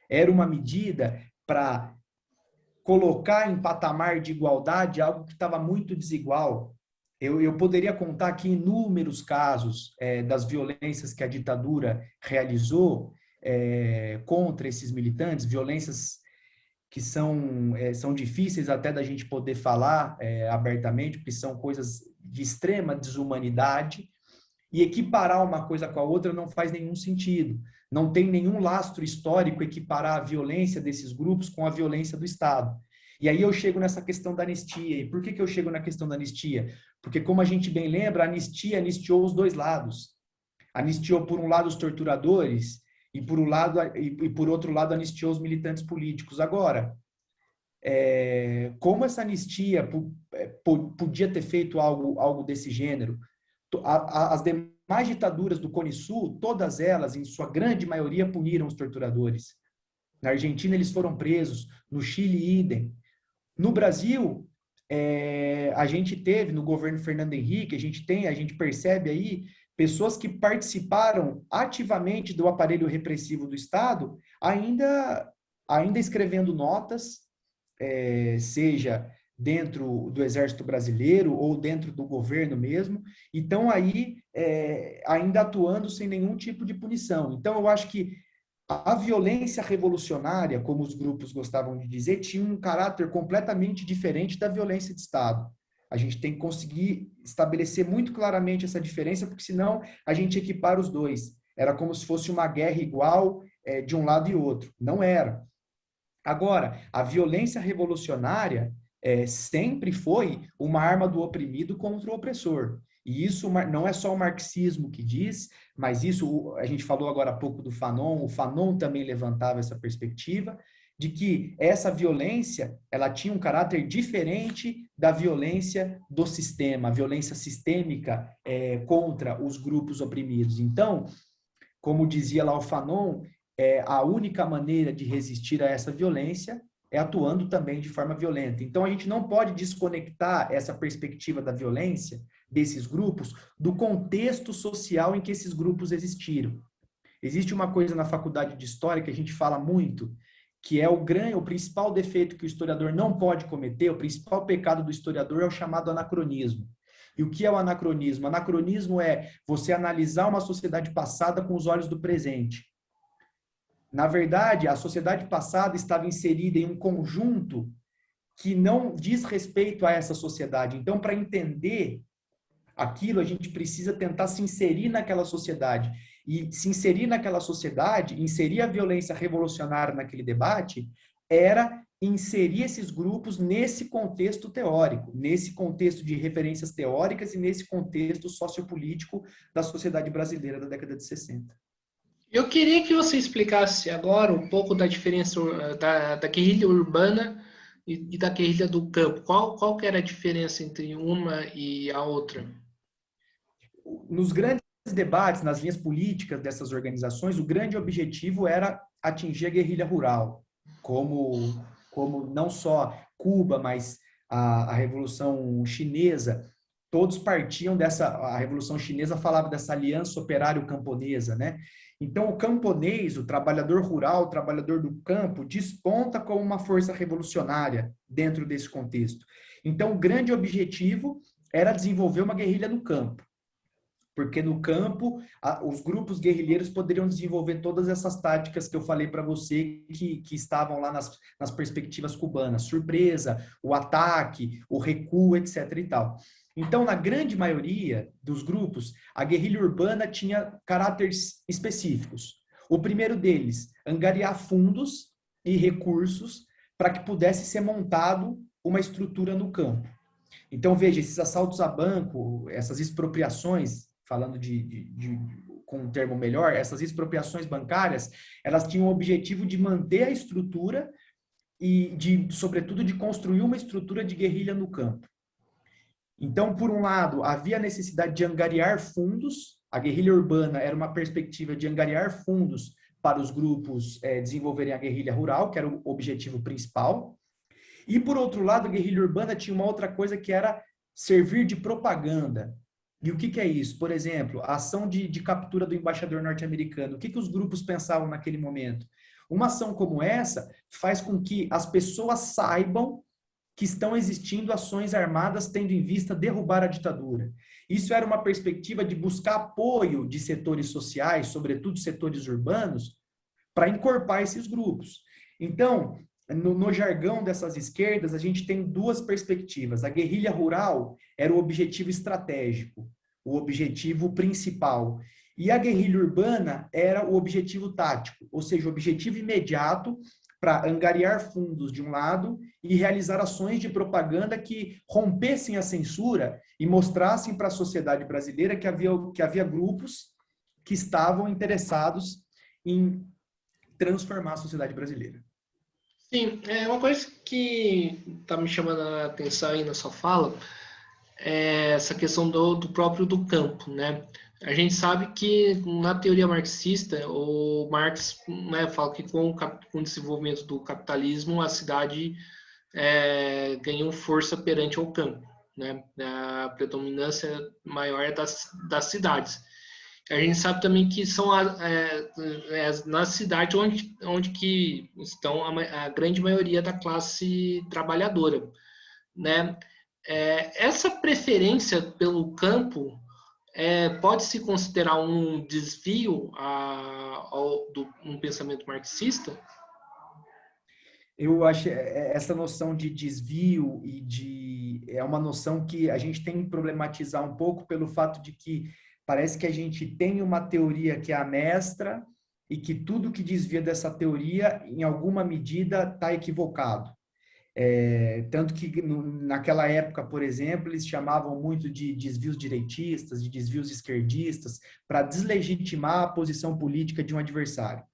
era uma medida para colocar em patamar de igualdade algo que estava muito desigual. Eu poderia contar aqui inúmeros casos das violências que a ditadura realizou contra esses militantes, violências que são difíceis até da gente poder falar abertamente, porque são coisas de extrema desumanidade, e equiparar uma coisa com a outra não faz nenhum sentido. Não tem nenhum lastro histórico equiparar a violência desses grupos com a violência do Estado. E aí eu chego nessa questão da anistia. E por que eu chego na questão da anistia? Porque, como a gente bem lembra, a anistia anistiou os dois lados. Anistiou, por um lado, os torturadores e, por outro lado, anistiou os militantes políticos. Agora, como essa anistia podia ter feito algo desse gênero? As demais ditaduras do Cone Sul, todas elas, em sua grande maioria, puniram os torturadores. Na Argentina, eles foram presos. No Chile, idem. No Brasil, a gente teve, no governo Fernando Henrique, a gente percebe aí pessoas que participaram ativamente do aparelho repressivo do Estado, ainda escrevendo notas, seja dentro do Exército Brasileiro ou dentro do governo mesmo, e estão aí ainda atuando sem nenhum tipo de punição. Então, eu acho que a violência revolucionária, como os grupos gostavam de dizer, tinha um caráter completamente diferente da violência de Estado. A gente tem que conseguir estabelecer muito claramente essa diferença, porque senão a gente equipara os dois. Era como se fosse uma guerra igual de um lado e outro. Não era. Agora, a violência revolucionária sempre foi uma arma do oprimido contra o opressor. E isso não é só o marxismo que diz, mas isso a gente falou agora há pouco do Fanon, o Fanon também levantava essa perspectiva de que essa violência ela tinha um caráter diferente da violência do sistema, a violência sistêmica contra os grupos oprimidos. Então, como dizia lá o Fanon, a única maneira de resistir a essa violência é atuando também de forma violenta. Então, a gente não pode desconectar essa perspectiva da violência desses grupos do contexto social em que esses grupos existiram. Existe uma coisa na faculdade de História que a gente fala muito, que é o principal defeito que o historiador não pode cometer, o principal pecado do historiador é o chamado anacronismo. E o que é o anacronismo? O anacronismo é você analisar uma sociedade passada com os olhos do presente. Na verdade, a sociedade passada estava inserida em um conjunto que não diz respeito a essa sociedade. Então, para entender aquilo, a gente precisa tentar se inserir naquela sociedade. E se inserir naquela sociedade, inserir a violência revolucionária naquele debate, era inserir esses grupos nesse contexto teórico, nesse contexto de referências teóricas e nesse contexto sociopolítico da sociedade brasileira da década de 60. Eu queria que você explicasse agora um pouco da diferença da guerrilha urbana e da guerrilha do campo. Qual que era a diferença entre uma e a outra? Nos grandes debates, nas linhas políticas dessas organizações, o grande objetivo era atingir a guerrilha rural, como não só Cuba, mas a Revolução Chinesa, todos partiam a Revolução Chinesa falava dessa aliança operário-camponesa, né? Então, o camponês, o trabalhador rural, o trabalhador do campo, desponta como uma força revolucionária dentro desse contexto. Então, o grande objetivo era desenvolver uma guerrilha no campo. Porque no campo, os grupos guerrilheiros poderiam desenvolver todas essas táticas que eu falei para você, que estavam lá nas perspectivas cubanas. Surpresa, o ataque, o recuo, etc. e tal. Então, na grande maioria dos grupos, a guerrilha urbana tinha caráteres específicos. O primeiro deles, angariar fundos e recursos para que pudesse ser montado uma estrutura no campo. Então, veja, esses assaltos a banco, essas expropriações, falando com um termo melhor, essas expropriações bancárias, elas tinham o objetivo de manter a estrutura e, sobretudo, de construir uma estrutura de guerrilha no campo. Então, por um lado, havia a necessidade de angariar fundos, a guerrilha urbana era uma perspectiva de angariar fundos para os grupos desenvolverem a guerrilha rural, que era o objetivo principal. E, por outro lado, a guerrilha urbana tinha uma outra coisa que era servir de propaganda. E o que é isso? Por exemplo, a ação de captura do embaixador norte-americano. O que os grupos pensavam naquele momento? Uma ação como essa faz com que as pessoas saibam que estão existindo ações armadas tendo em vista derrubar a ditadura. Isso era uma perspectiva de buscar apoio de setores sociais, sobretudo setores urbanos, para encorpar esses grupos. Então, no jargão dessas esquerdas, a gente tem duas perspectivas. A guerrilha rural era o objetivo estratégico, o objetivo principal. E a guerrilha urbana era o objetivo tático, ou seja, o objetivo imediato para angariar fundos de um lado e realizar ações de propaganda que rompessem a censura e mostrassem para a sociedade brasileira que havia grupos que estavam interessados em transformar a sociedade brasileira. Sim, é uma coisa que está me chamando a atenção aí na sua fala, é essa questão do próprio do campo, né? A gente sabe que na teoria marxista, o Marx, né, fala que com o desenvolvimento do capitalismo, a cidade ganhou força perante ao campo, né? A predominância maior é das cidades. A gente sabe também que são nas cidades onde que estão a grande maioria da classe trabalhadora, né? Essa preferência pelo campo pode se considerar um desvio um pensamento marxista? Eu acho essa noção de desvio e de é uma noção que a gente tem que problematizar um pouco pelo fato de que parece que a gente tem uma teoria que é a mestra e que tudo que desvia dessa teoria, em alguma medida, está equivocado. Tanto que naquela época, por exemplo, eles chamavam muito de desvios direitistas, de desvios esquerdistas, para deslegitimar a posição política de um adversário.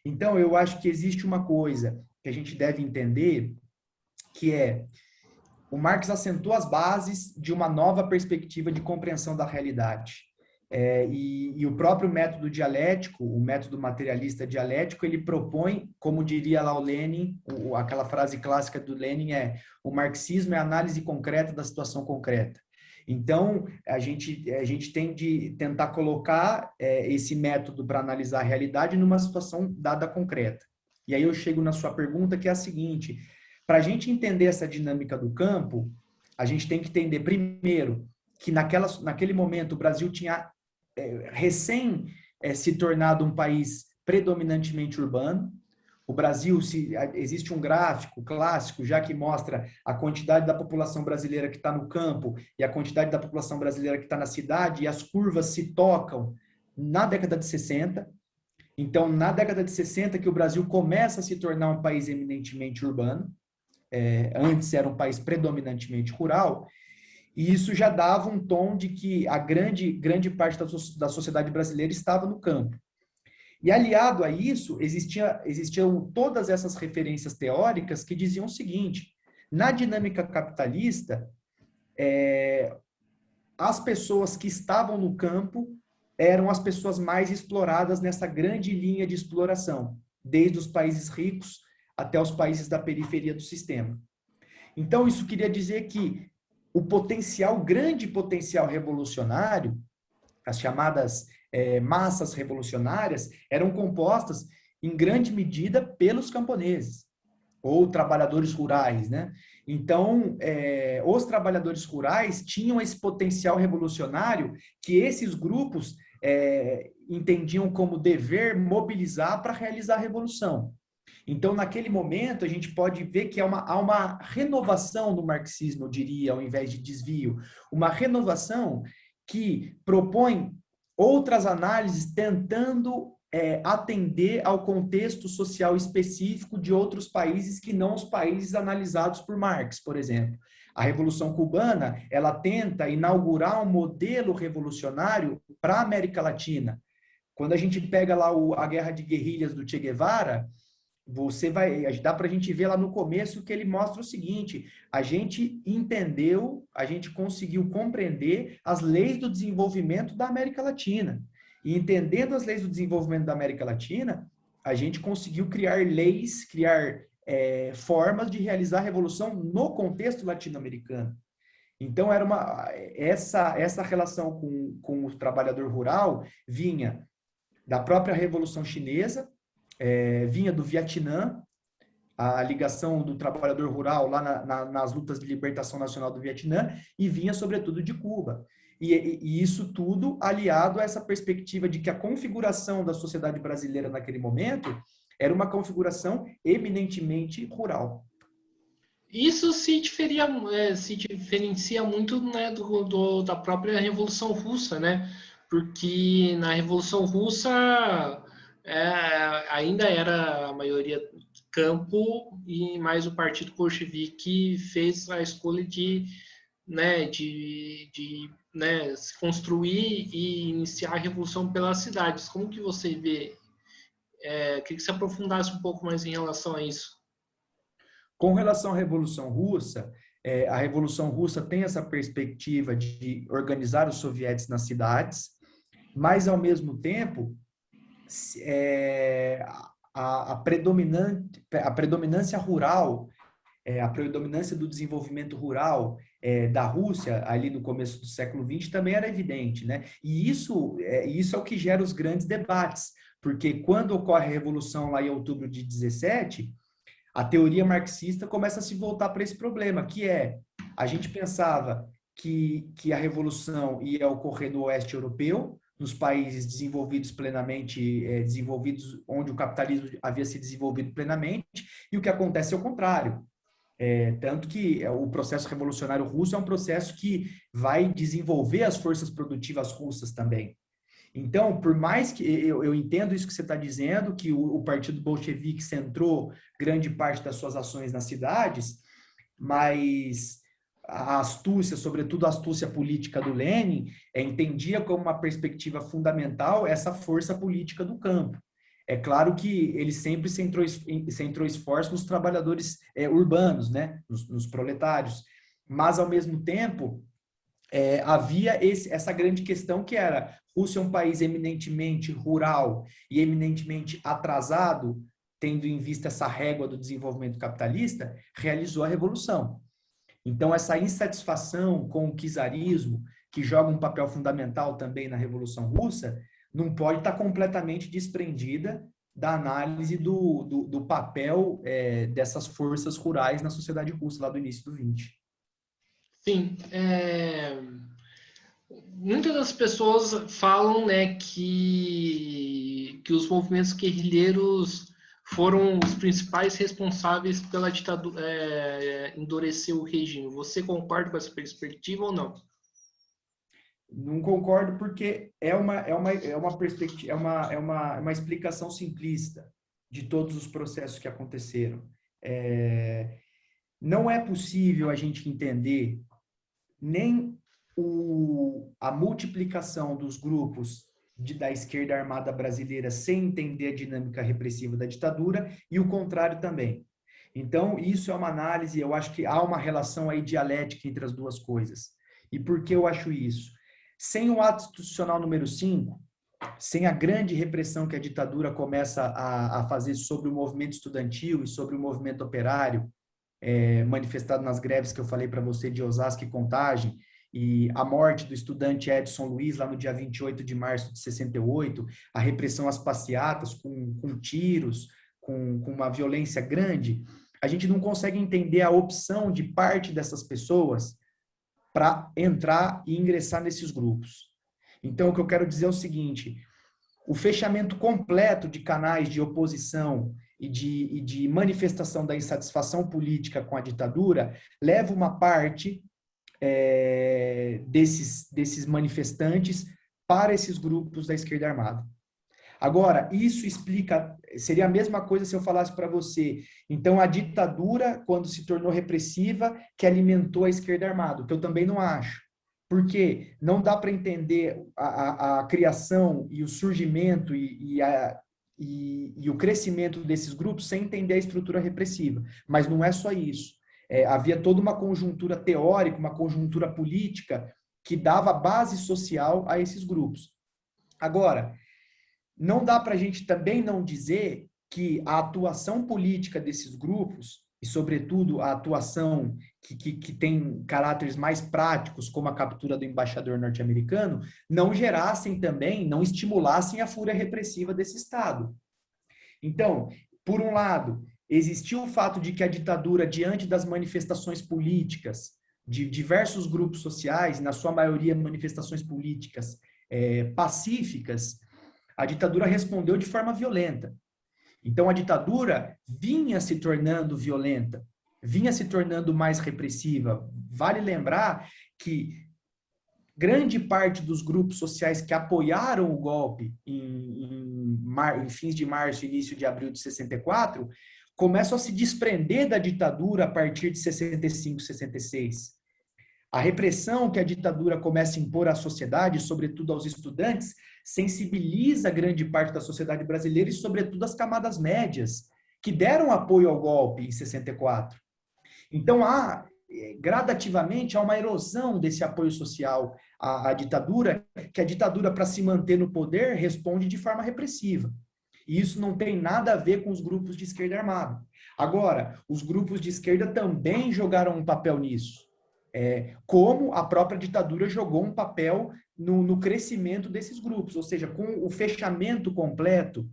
Então, eu acho que existe uma coisa que a gente deve entender, que é o Marx assentou as bases de uma nova perspectiva de compreensão da realidade. E o próprio método dialético, o método materialista dialético, ele propõe, como diria lá o Lenin, aquela frase clássica do Lenin o marxismo é a análise concreta da situação concreta. Então, a gente tem de tentar colocar esse método para analisar a realidade numa situação dada concreta. E aí eu chego na sua pergunta, que é a seguinte: para a gente entender essa dinâmica do campo, a gente tem que entender, primeiro, que naquele momento o Brasil tinha recém se tornado um país predominantemente urbano. O Brasil, existe um gráfico clássico já que mostra a quantidade da população brasileira que está no campo e a quantidade da população brasileira que está na cidade, e as curvas se tocam na década de 60. Então, na década de 60 que o Brasil começa a se tornar um país eminentemente urbano, antes era um país predominantemente rural, e isso já dava um tom de que a grande parte da sociedade brasileira estava no campo. E aliado a isso, existiam todas essas referências teóricas que diziam o seguinte: na dinâmica capitalista, as pessoas que estavam no campo eram as pessoas mais exploradas nessa grande linha de exploração, desde os países ricos até os países da periferia do sistema. Então, isso queria dizer que o grande potencial revolucionário, as chamadas massas revolucionárias, eram compostas em grande medida pelos camponeses ou trabalhadores rurais, né? Então, os trabalhadores rurais tinham esse potencial revolucionário que esses grupos entendiam como dever mobilizar para realizar a revolução. Então, naquele momento, a gente pode ver que há uma renovação do marxismo, eu diria, ao invés de desvio. Uma renovação que propõe outras análises tentando atender ao contexto social específico de outros países que não os países analisados por Marx, por exemplo. A Revolução Cubana, ela tenta inaugurar um modelo revolucionário para a América Latina. Quando a gente pega lá a Guerra de Guerrilhas do Che Guevara, dá para a gente ver lá no começo que ele mostra o seguinte: a gente entendeu, a gente conseguiu compreender as leis do desenvolvimento da América Latina. E entendendo as leis do desenvolvimento da América Latina, a gente conseguiu criar leis, formas de realizar a revolução no contexto latino-americano. Então, essa relação com o trabalhador rural vinha da própria Revolução Chinesa, vinha do Vietnã, a ligação do trabalhador rural lá nas lutas de libertação nacional do Vietnã, e vinha, sobretudo, de Cuba. E isso tudo aliado a essa perspectiva de que a configuração da sociedade brasileira naquele momento era uma configuração eminentemente rural. Isso se diferencia muito, né, da própria Revolução Russa, né? Porque na Revolução Russa ainda era a maioria campo, e mais o Partido Bolchevique fez a escolha de se construir e iniciar a revolução pelas cidades. Como que você vê? Queria que você aprofundasse um pouco mais em relação a isso. Com relação à Revolução Russa, a Revolução Russa tem essa perspectiva de organizar os sovietes nas cidades, mas, ao mesmo tempo, a predominância rural, a predominância do desenvolvimento rural da Rússia, ali no começo do século XX, também era evidente, né? E isso é o que gera os grandes debates, porque quando ocorre a Revolução lá em outubro de 17, a teoria marxista começa a se voltar para esse problema, que a gente pensava que a revolução ia ocorrer no oeste europeu, nos países desenvolvidos plenamente, desenvolvidos onde o capitalismo havia se desenvolvido plenamente, e o que acontece é o contrário. Tanto que o processo revolucionário russo é um processo que vai desenvolver as forças produtivas russas também. Então, por mais que eu entendo isso que você está dizendo, que o Partido Bolchevique centrou grande parte das suas ações nas cidades, mas a astúcia, sobretudo a astúcia política do Lenin, entendia como uma perspectiva fundamental essa força política do campo. É claro que ele sempre centrou esforço nos trabalhadores urbanos, né? Nos proletários, mas, ao mesmo tempo, havia essa grande questão que era: Rússia é um país eminentemente rural e eminentemente atrasado, tendo em vista essa régua do desenvolvimento capitalista, realizou a revolução. Então, essa insatisfação com o czarismo, que joga um papel fundamental também na Revolução Russa, não pode estar completamente desprendida da análise do papel dessas forças rurais na sociedade russa lá do início do 20. Sim, muitas das pessoas falam, né, que os movimentos guerrilheiros foram os principais responsáveis pela ditadura, endurecer o regime. Você concorda com essa perspectiva ou não? Não concordo, porque é uma perspectiva, uma explicação simplista de todos os processos que aconteceram. Não é possível a gente entender nem a multiplicação dos grupos da esquerda armada brasileira sem entender a dinâmica repressiva da ditadura, e o contrário também. Então, isso é uma análise, eu acho que há uma relação aí dialética entre as duas coisas. E por que eu acho isso? Sem o ato institucional número 5, sem a grande repressão que a ditadura começa a fazer sobre o movimento estudantil e sobre o movimento operário, manifestado nas greves que eu falei para você de Osasco e Contagem, e a morte do estudante Edson Luiz lá no dia 28 de março de 68, a repressão às passeatas com tiros, com uma violência grande, a gente não consegue entender a opção de parte dessas pessoas para entrar e ingressar nesses grupos. Então, o que eu quero dizer é o seguinte: o fechamento completo de canais de oposição e de manifestação da insatisfação política com a ditadura leva uma parte desses manifestantes para esses grupos da esquerda armada. Agora, isso explica, seria a mesma coisa se eu falasse para você, então a ditadura, quando se tornou repressiva, que alimentou a esquerda armada, o que eu também não acho. Porque não dá para entender a criação e o surgimento e o crescimento desses grupos sem entender a estrutura repressiva. Mas não é só isso. Havia toda uma conjuntura teórica, uma conjuntura política que dava base social a esses grupos. Agora, não dá para a gente também não dizer que a atuação política desses grupos, e sobretudo a atuação que tem caráteres mais práticos, como a captura do embaixador norte-americano, não gerassem também, não estimulassem a fúria repressiva desse Estado. Então, por um lado, existiu o fato de que a ditadura, diante das manifestações políticas de diversos grupos sociais, na sua maioria manifestações políticas pacíficas, a ditadura respondeu de forma violenta. Então, a ditadura vinha se tornando violenta, vinha se tornando mais repressiva. Vale lembrar que grande parte dos grupos sociais que apoiaram o golpe em fins de março e início de abril de 64, começam a se desprender da ditadura a partir de 65, 66. A repressão que a ditadura começa a impor à sociedade, sobretudo aos estudantes, sensibiliza grande parte da sociedade brasileira e, sobretudo, as camadas médias, que deram apoio ao golpe em 64. Então, gradativamente, há uma erosão desse apoio social à ditadura, que a ditadura, para se manter no poder, responde de forma repressiva. E isso não tem nada a ver com os grupos de esquerda armada. Agora, os grupos de esquerda também jogaram um papel nisso. Como a própria ditadura jogou um papel no crescimento desses grupos, ou seja, com o fechamento completo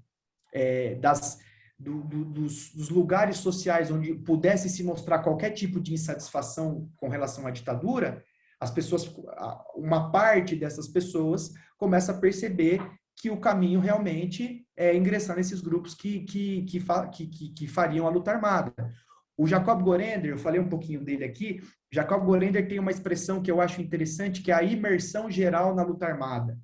dos lugares sociais onde pudesse se mostrar qualquer tipo de insatisfação com relação à ditadura, as pessoas, uma parte dessas pessoas começa a perceber que o caminho realmente é ingressar nesses grupos que fariam a luta armada. O Jacob Gorender, eu falei um pouquinho dele aqui, Jacob Gorender tem uma expressão que eu acho interessante, que é a imersão geral na luta armada.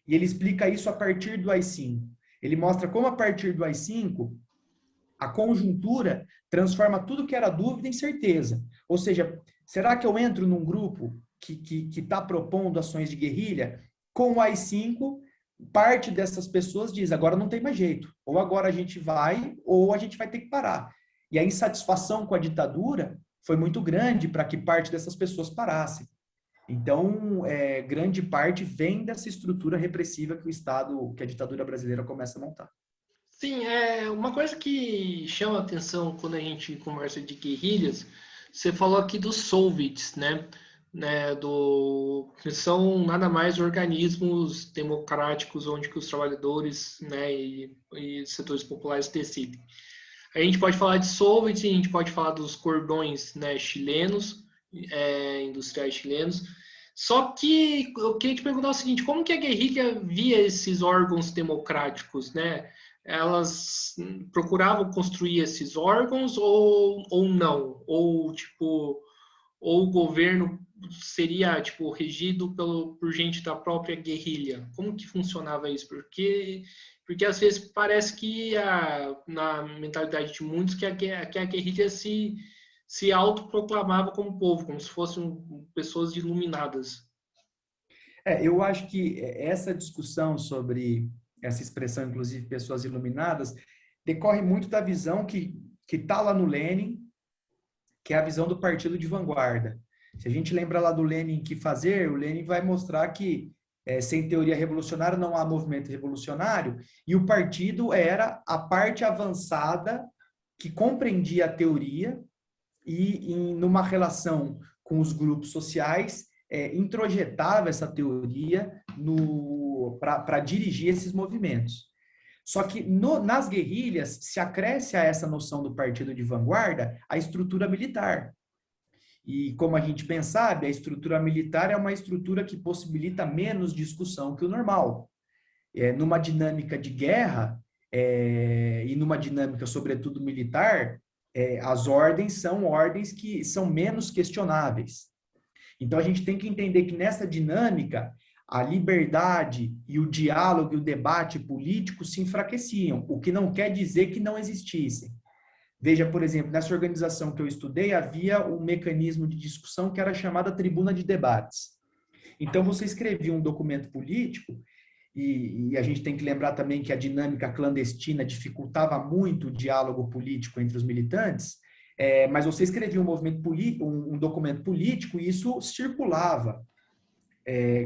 E ele explica isso a partir do AI-5. Ele mostra como a partir do AI-5, a conjuntura transforma tudo que era dúvida em certeza. Ou seja, será que eu entro num grupo que está propondo ações de guerrilha? Com o AI-5, parte dessas pessoas diz, agora não tem mais jeito. Ou agora a gente vai, ou a gente vai ter que parar. E a insatisfação com a ditadura foi muito grande para que parte dessas pessoas parassem. Então, grande parte vem dessa estrutura repressiva que o Estado, que a ditadura brasileira começa a montar. Sim, uma coisa que chama a atenção quando a gente conversa de guerrilhas, você falou aqui dos Soviets, que são nada mais organismos democráticos onde que os trabalhadores, né, e setores populares decidem. A gente pode falar de Soviets, a gente pode falar dos cordões, né, chilenos, industriais chilenos. Só que eu queria te perguntar o seguinte: como que a guerrilha via esses órgãos democráticos, né? Elas procuravam construir esses órgãos ou não? Ou, tipo, ou o governo seria, tipo, regido por gente da própria guerrilha? Como que funcionava isso? Porque às vezes parece que na mentalidade de muitos que a guerrilha se autoproclamava como povo, como se fossem pessoas iluminadas. Eu acho que essa discussão sobre essa expressão, inclusive pessoas iluminadas, decorre muito da visão que está lá no Lenin, que é a visão do partido de vanguarda. Se a gente lembra lá do Lenin que fazer, o Lenin vai mostrar que sem teoria revolucionária não há movimento revolucionário, e o partido era a parte avançada que compreendia a teoria e numa relação com os grupos sociais, introjetava essa teoria para dirigir esses movimentos. Só que nas guerrilhas se acresce a essa noção do partido de vanguarda a estrutura militar. E como a gente bem sabe, a estrutura militar é uma estrutura que possibilita menos discussão que o normal. Numa dinâmica de guerra, e numa dinâmica, sobretudo, militar, as ordens são ordens que são menos questionáveis. Então, a gente tem que entender que nessa dinâmica, a liberdade e o diálogo e o debate político se enfraqueciam, o que não quer dizer que não existissem. Veja, por exemplo, nessa organização que eu estudei, havia um mecanismo de discussão que era chamada tribuna de debates. Então, você escrevia um documento político, e a gente tem que lembrar também que a dinâmica clandestina dificultava muito o diálogo político entre os militantes, mas você escrevia um documento político e isso circulava.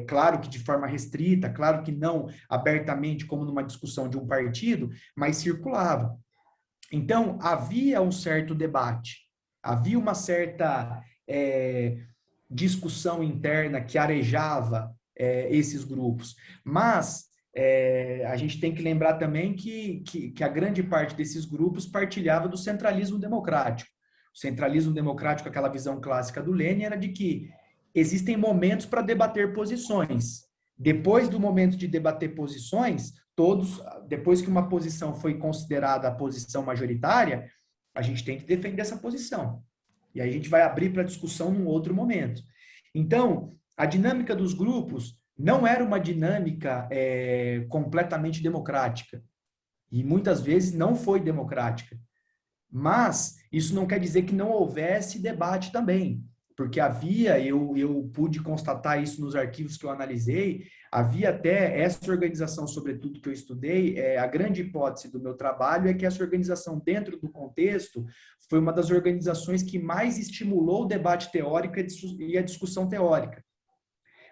Claro que de forma restrita, claro que não abertamente como numa discussão de um partido, mas circulava. Então, havia um certo debate, havia uma certa discussão interna que arejava esses grupos. Mas a gente tem que lembrar também que a grande parte desses grupos partilhava do centralismo democrático. O centralismo democrático, aquela visão clássica do Lenin, era de que existem momentos para debater posições. Depois do momento de debater posições, depois que uma posição foi considerada a posição majoritária, a gente tem que defender essa posição. E aí a gente vai abrir para discussão num outro momento. Então, a dinâmica dos grupos não era uma dinâmica completamente democrática. E muitas vezes não foi democrática. Mas isso não quer dizer que não houvesse debate também. Porque eu pude constatar isso nos arquivos que eu analisei, havia até essa organização, sobretudo, que eu estudei, a grande hipótese do meu trabalho é que essa organização, dentro do contexto, foi uma das organizações que mais estimulou o debate teórico e a discussão teórica.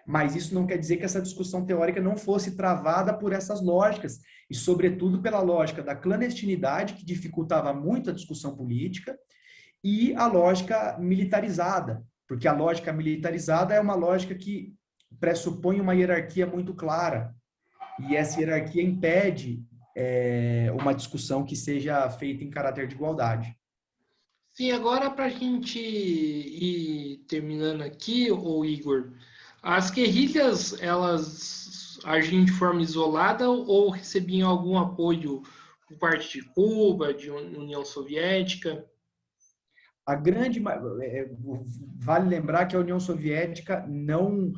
Mas isso não quer dizer que essa discussão teórica não fosse travada por essas lógicas, e sobretudo pela lógica da clandestinidade, que dificultava muito a discussão política, e a lógica militarizada, porque a lógica militarizada é uma lógica que pressupõe uma hierarquia muito clara, e essa hierarquia impede uma discussão que seja feita em caráter de igualdade. Sim, agora para a gente ir terminando aqui, ô Igor, as guerrilhas, elas agiam de forma isolada ou recebiam algum apoio por parte de Cuba, de União Soviética? Vale lembrar que a União Soviética não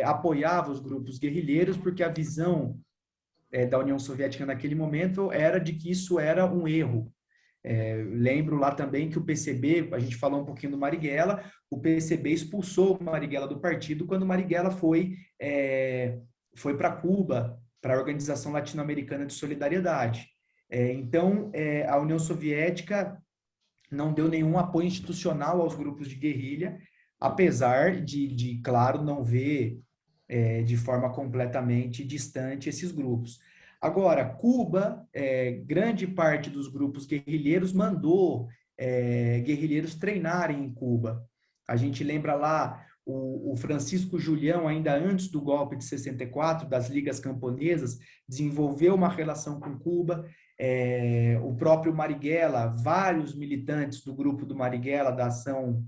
apoiava os grupos guerrilheiros, porque a visão da União Soviética naquele momento era de que isso era um erro. Lembro lá também que o PCB, a gente falou um pouquinho do Marighella, o PCB expulsou o Marighella do partido quando o Marighella foi para Cuba, para a Organização Latino-Americana de Solidariedade. Então, a União Soviética não deu nenhum apoio institucional aos grupos de guerrilha, apesar de claro, não ver de forma completamente distante esses grupos. Agora, Cuba, grande parte dos grupos guerrilheiros mandou guerrilheiros treinarem em Cuba. A gente lembra lá o Francisco Julião, ainda antes do golpe de 64, das Ligas Camponesas, desenvolveu uma relação com Cuba. O próprio Marighella, vários militantes do grupo do Marighella, da Ação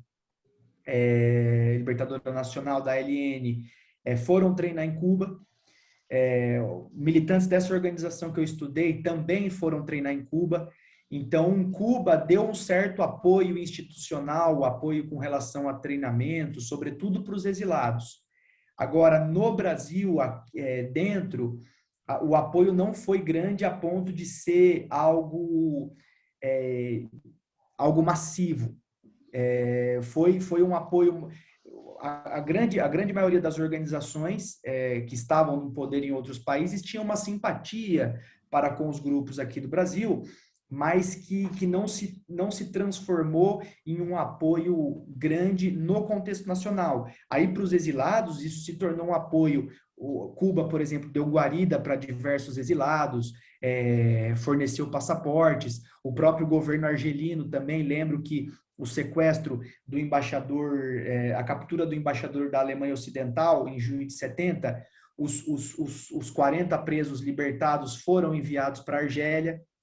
Libertadora Nacional, da ALN, foram treinar em Cuba. Militantes dessa organização que eu estudei também foram treinar em Cuba. Então, Cuba deu um certo apoio institucional, apoio com relação a treinamento, sobretudo para os exilados. Agora, no Brasil, o apoio não foi grande a ponto de ser algo massivo. Foi um apoio... A grande maioria das organizações que estavam no poder em outros países tinha uma simpatia para com os grupos aqui do Brasil, mas que não se transformou em um apoio grande no contexto nacional. Aí, para os exilados, isso se tornou um apoio. Cuba, por exemplo, deu guarida para diversos exilados, forneceu passaportes. O próprio governo argelino também, lembro que o sequestro do embaixador, a captura do embaixador da Alemanha Ocidental em junho de 70, os 40 presos libertados foram enviados para a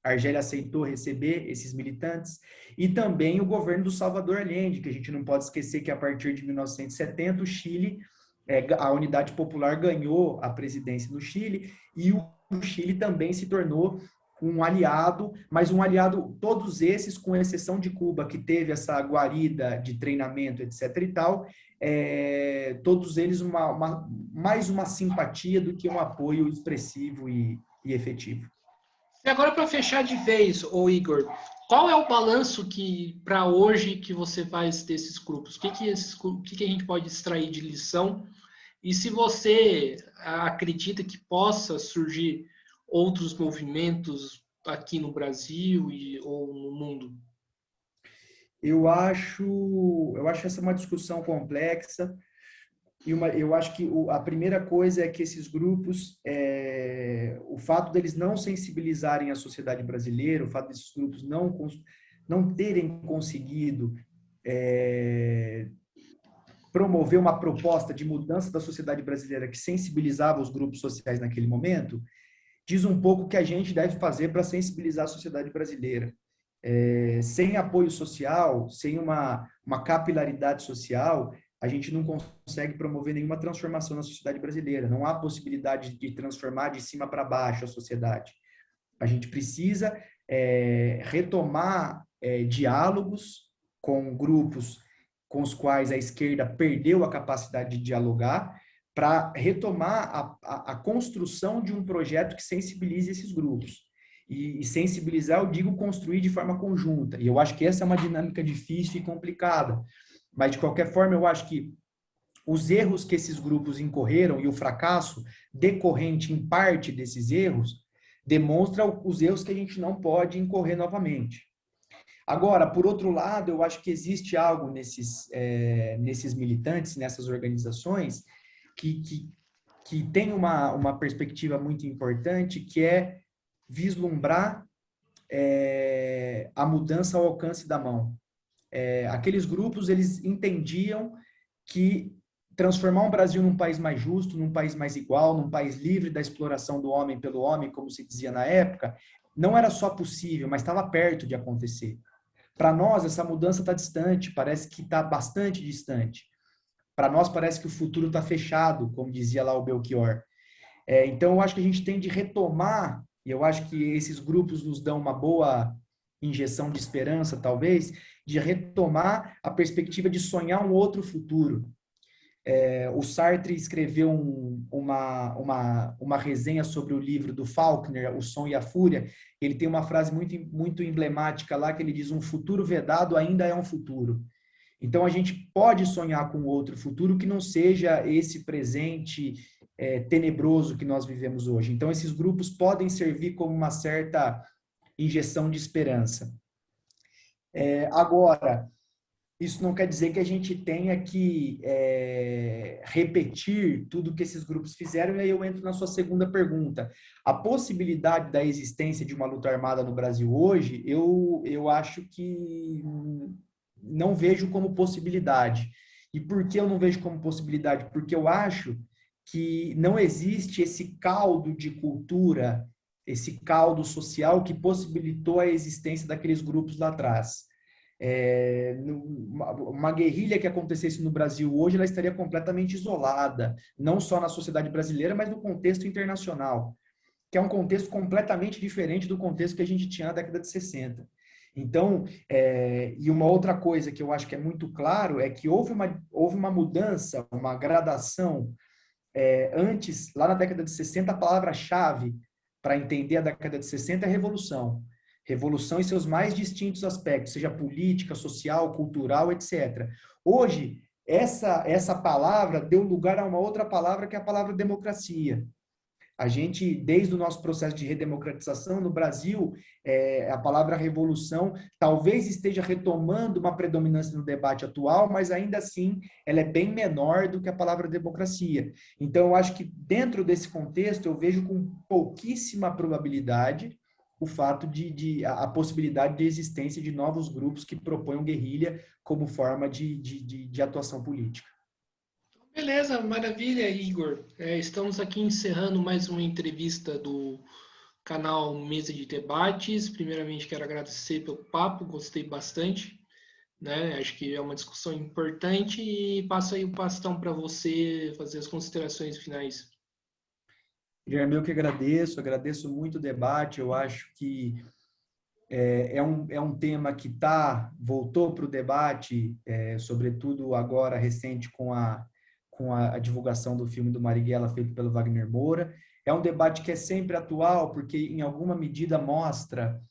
Argélia aceitou receber esses militantes, e também o governo do Salvador Allende, que a gente não pode esquecer que a partir de 1970 o Chile, a Unidade Popular ganhou a presidência no Chile, e o Chile também se tornou um aliado, mas um aliado, todos esses, com exceção de Cuba, que teve essa guarida de treinamento, etc. e tal, todos eles mais uma simpatia do que um apoio expressivo e efetivo. E agora, para fechar de vez, Igor, qual é o balanço para hoje que você faz desses grupos? O que a gente pode extrair de lição? E se você acredita que possa surgir outros movimentos aqui no Brasil ou no mundo? Eu acho essa uma discussão complexa. E eu acho que a primeira coisa é que esses grupos, o fato deles não sensibilizarem a sociedade brasileira, o fato desses grupos não terem conseguido promover uma proposta de mudança da sociedade brasileira que sensibilizava os grupos sociais naquele momento, diz um pouco o que a gente deve fazer para sensibilizar a sociedade brasileira. Sem apoio social, sem uma capilaridade social, a gente não consegue promover nenhuma transformação na sociedade brasileira. Não há possibilidade de transformar de cima para baixo a sociedade. A gente precisa retomar diálogos com grupos com os quais a esquerda perdeu a capacidade de dialogar, para retomar a construção de um projeto que sensibilize esses grupos. E sensibilizar, eu digo construir de forma conjunta. E eu acho que essa é uma dinâmica difícil e complicada. Mas, de qualquer forma, eu acho que os erros que esses grupos incorreram e o fracasso decorrente, em parte, desses erros, demonstra os erros que a gente não pode incorrer novamente. Agora, por outro lado, eu acho que existe algo nesses militantes, nessas organizações, que tem uma perspectiva muito importante, que é vislumbrar a mudança ao alcance da mão. Aqueles grupos, eles entendiam que transformar o Brasil num país mais justo, num país mais igual, num país livre da exploração do homem pelo homem, como se dizia na época, não era só possível, mas estava perto de acontecer. Para nós, essa mudança está distante, parece que está bastante distante. Para nós, parece que o futuro está fechado, como dizia lá o Belchior. Então, eu acho que a gente tem de retomar, e eu acho que esses grupos nos dão uma boa injeção de esperança, talvez, de retomar a perspectiva de sonhar um outro futuro. O Sartre escreveu uma resenha sobre o livro do Faulkner, O Som e a Fúria. Ele tem uma frase muito emblemática lá, que ele diz: um futuro vedado ainda é um futuro. Então, a gente pode sonhar com outro futuro que não seja esse presente tenebroso que nós vivemos hoje. Então, esses grupos podem servir como uma certa injeção de esperança. Agora, isso não quer dizer que a gente tenha que repetir tudo que esses grupos fizeram, e aí eu entro na sua segunda pergunta. A possibilidade da existência de uma luta armada no Brasil hoje, eu acho que não vejo como possibilidade. E por que eu não vejo como possibilidade? Porque eu acho que não existe esse caldo de cultura, esse caldo social que possibilitou a existência daqueles grupos lá atrás. Uma guerrilha que acontecesse no Brasil hoje, ela estaria completamente isolada, não só na sociedade brasileira, mas no contexto internacional, que é um contexto completamente diferente do contexto que a gente tinha na década de 60. Então, e uma outra coisa que eu acho que é muito claro é que houve uma mudança, uma gradação. Antes, lá na década de 60, a palavra-chave para entender a década de 60 é revolução. Revolução em seus mais distintos aspectos, seja política, social, cultural, etc. Hoje, essa palavra deu lugar a uma outra palavra, que é a palavra democracia. A gente, desde o nosso processo de redemocratização no Brasil, a palavra revolução talvez esteja retomando uma predominância no debate atual, mas ainda assim ela é bem menor do que a palavra democracia. Então, eu acho que dentro desse contexto, eu vejo com pouquíssima probabilidade o fato a possibilidade de existência de novos grupos que proponham guerrilha como forma de atuação política. Beleza, maravilha, Igor. Estamos aqui encerrando mais uma entrevista do canal Mesa de Debates. Primeiramente, quero agradecer pelo papo, gostei bastante, né? Acho que é uma discussão importante e passo aí o bastão para você fazer as considerações finais. Guilherme, eu que agradeço muito o debate. Eu acho que é um tema que voltou para o debate, sobretudo agora recente com a divulgação do filme do Marighella feito pelo Wagner Moura. É um debate que é sempre atual, porque em alguma medida mostra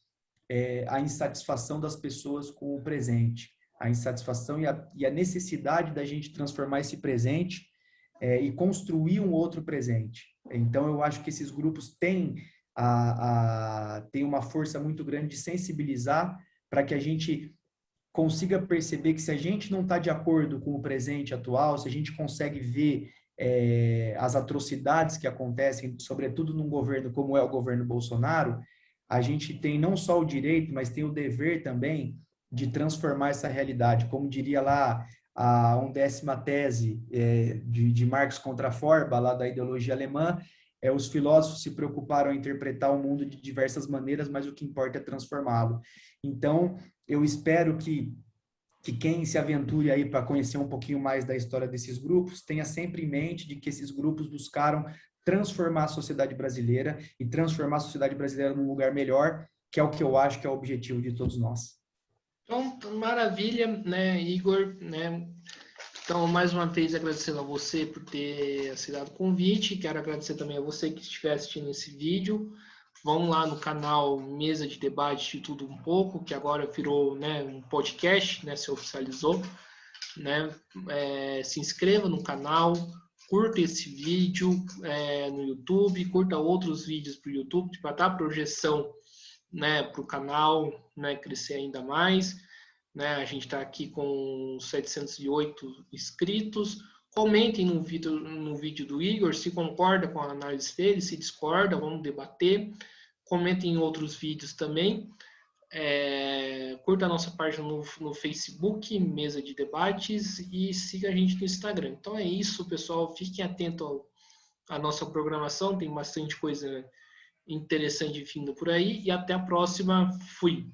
a insatisfação das pessoas com o presente, a insatisfação e a necessidade da gente transformar esse presente e construir um outro presente. Então, eu acho que esses grupos têm uma força muito grande de sensibilizar para que a gente consiga perceber que se a gente não está de acordo com o presente atual, se a gente consegue ver as atrocidades que acontecem, sobretudo num governo como é o governo Bolsonaro, a gente tem não só o direito, mas tem o dever também de transformar essa realidade. Como diria lá a 11ª tese de Marx contra Forba, lá da ideologia alemã, os filósofos se preocuparam em interpretar o mundo de diversas maneiras, mas o que importa é transformá-lo. Então, eu espero que quem se aventure aí para conhecer um pouquinho mais da história desses grupos tenha sempre em mente de que esses grupos buscaram transformar a sociedade brasileira e transformar a sociedade brasileira num lugar melhor, que é o que eu acho que é o objetivo de todos nós. Então, maravilha, né, Igor, né? Então, mais uma vez, agradecendo a você por ter aceitado o convite. Quero agradecer também a você que estiver assistindo esse vídeo. Vão lá no canal Mesa de Debate de Tudo Um Pouco, que agora virou, né, um podcast, né, se oficializou. Né? Se inscreva no canal, curta esse vídeo no YouTube, curta outros vídeos para o YouTube, para dar projeção, né, para o canal, né, crescer ainda mais. Né? A gente está aqui com 708 inscritos. Comentem no vídeo do Igor se concorda com a análise dele, se discorda, vamos debater. Comentem em outros vídeos também. Curta a nossa página no Facebook, Mesa de Debates, e siga a gente no Instagram. Então é isso, pessoal. Fiquem atentos à nossa programação, tem bastante coisa interessante vindo por aí. E até a próxima. Fui!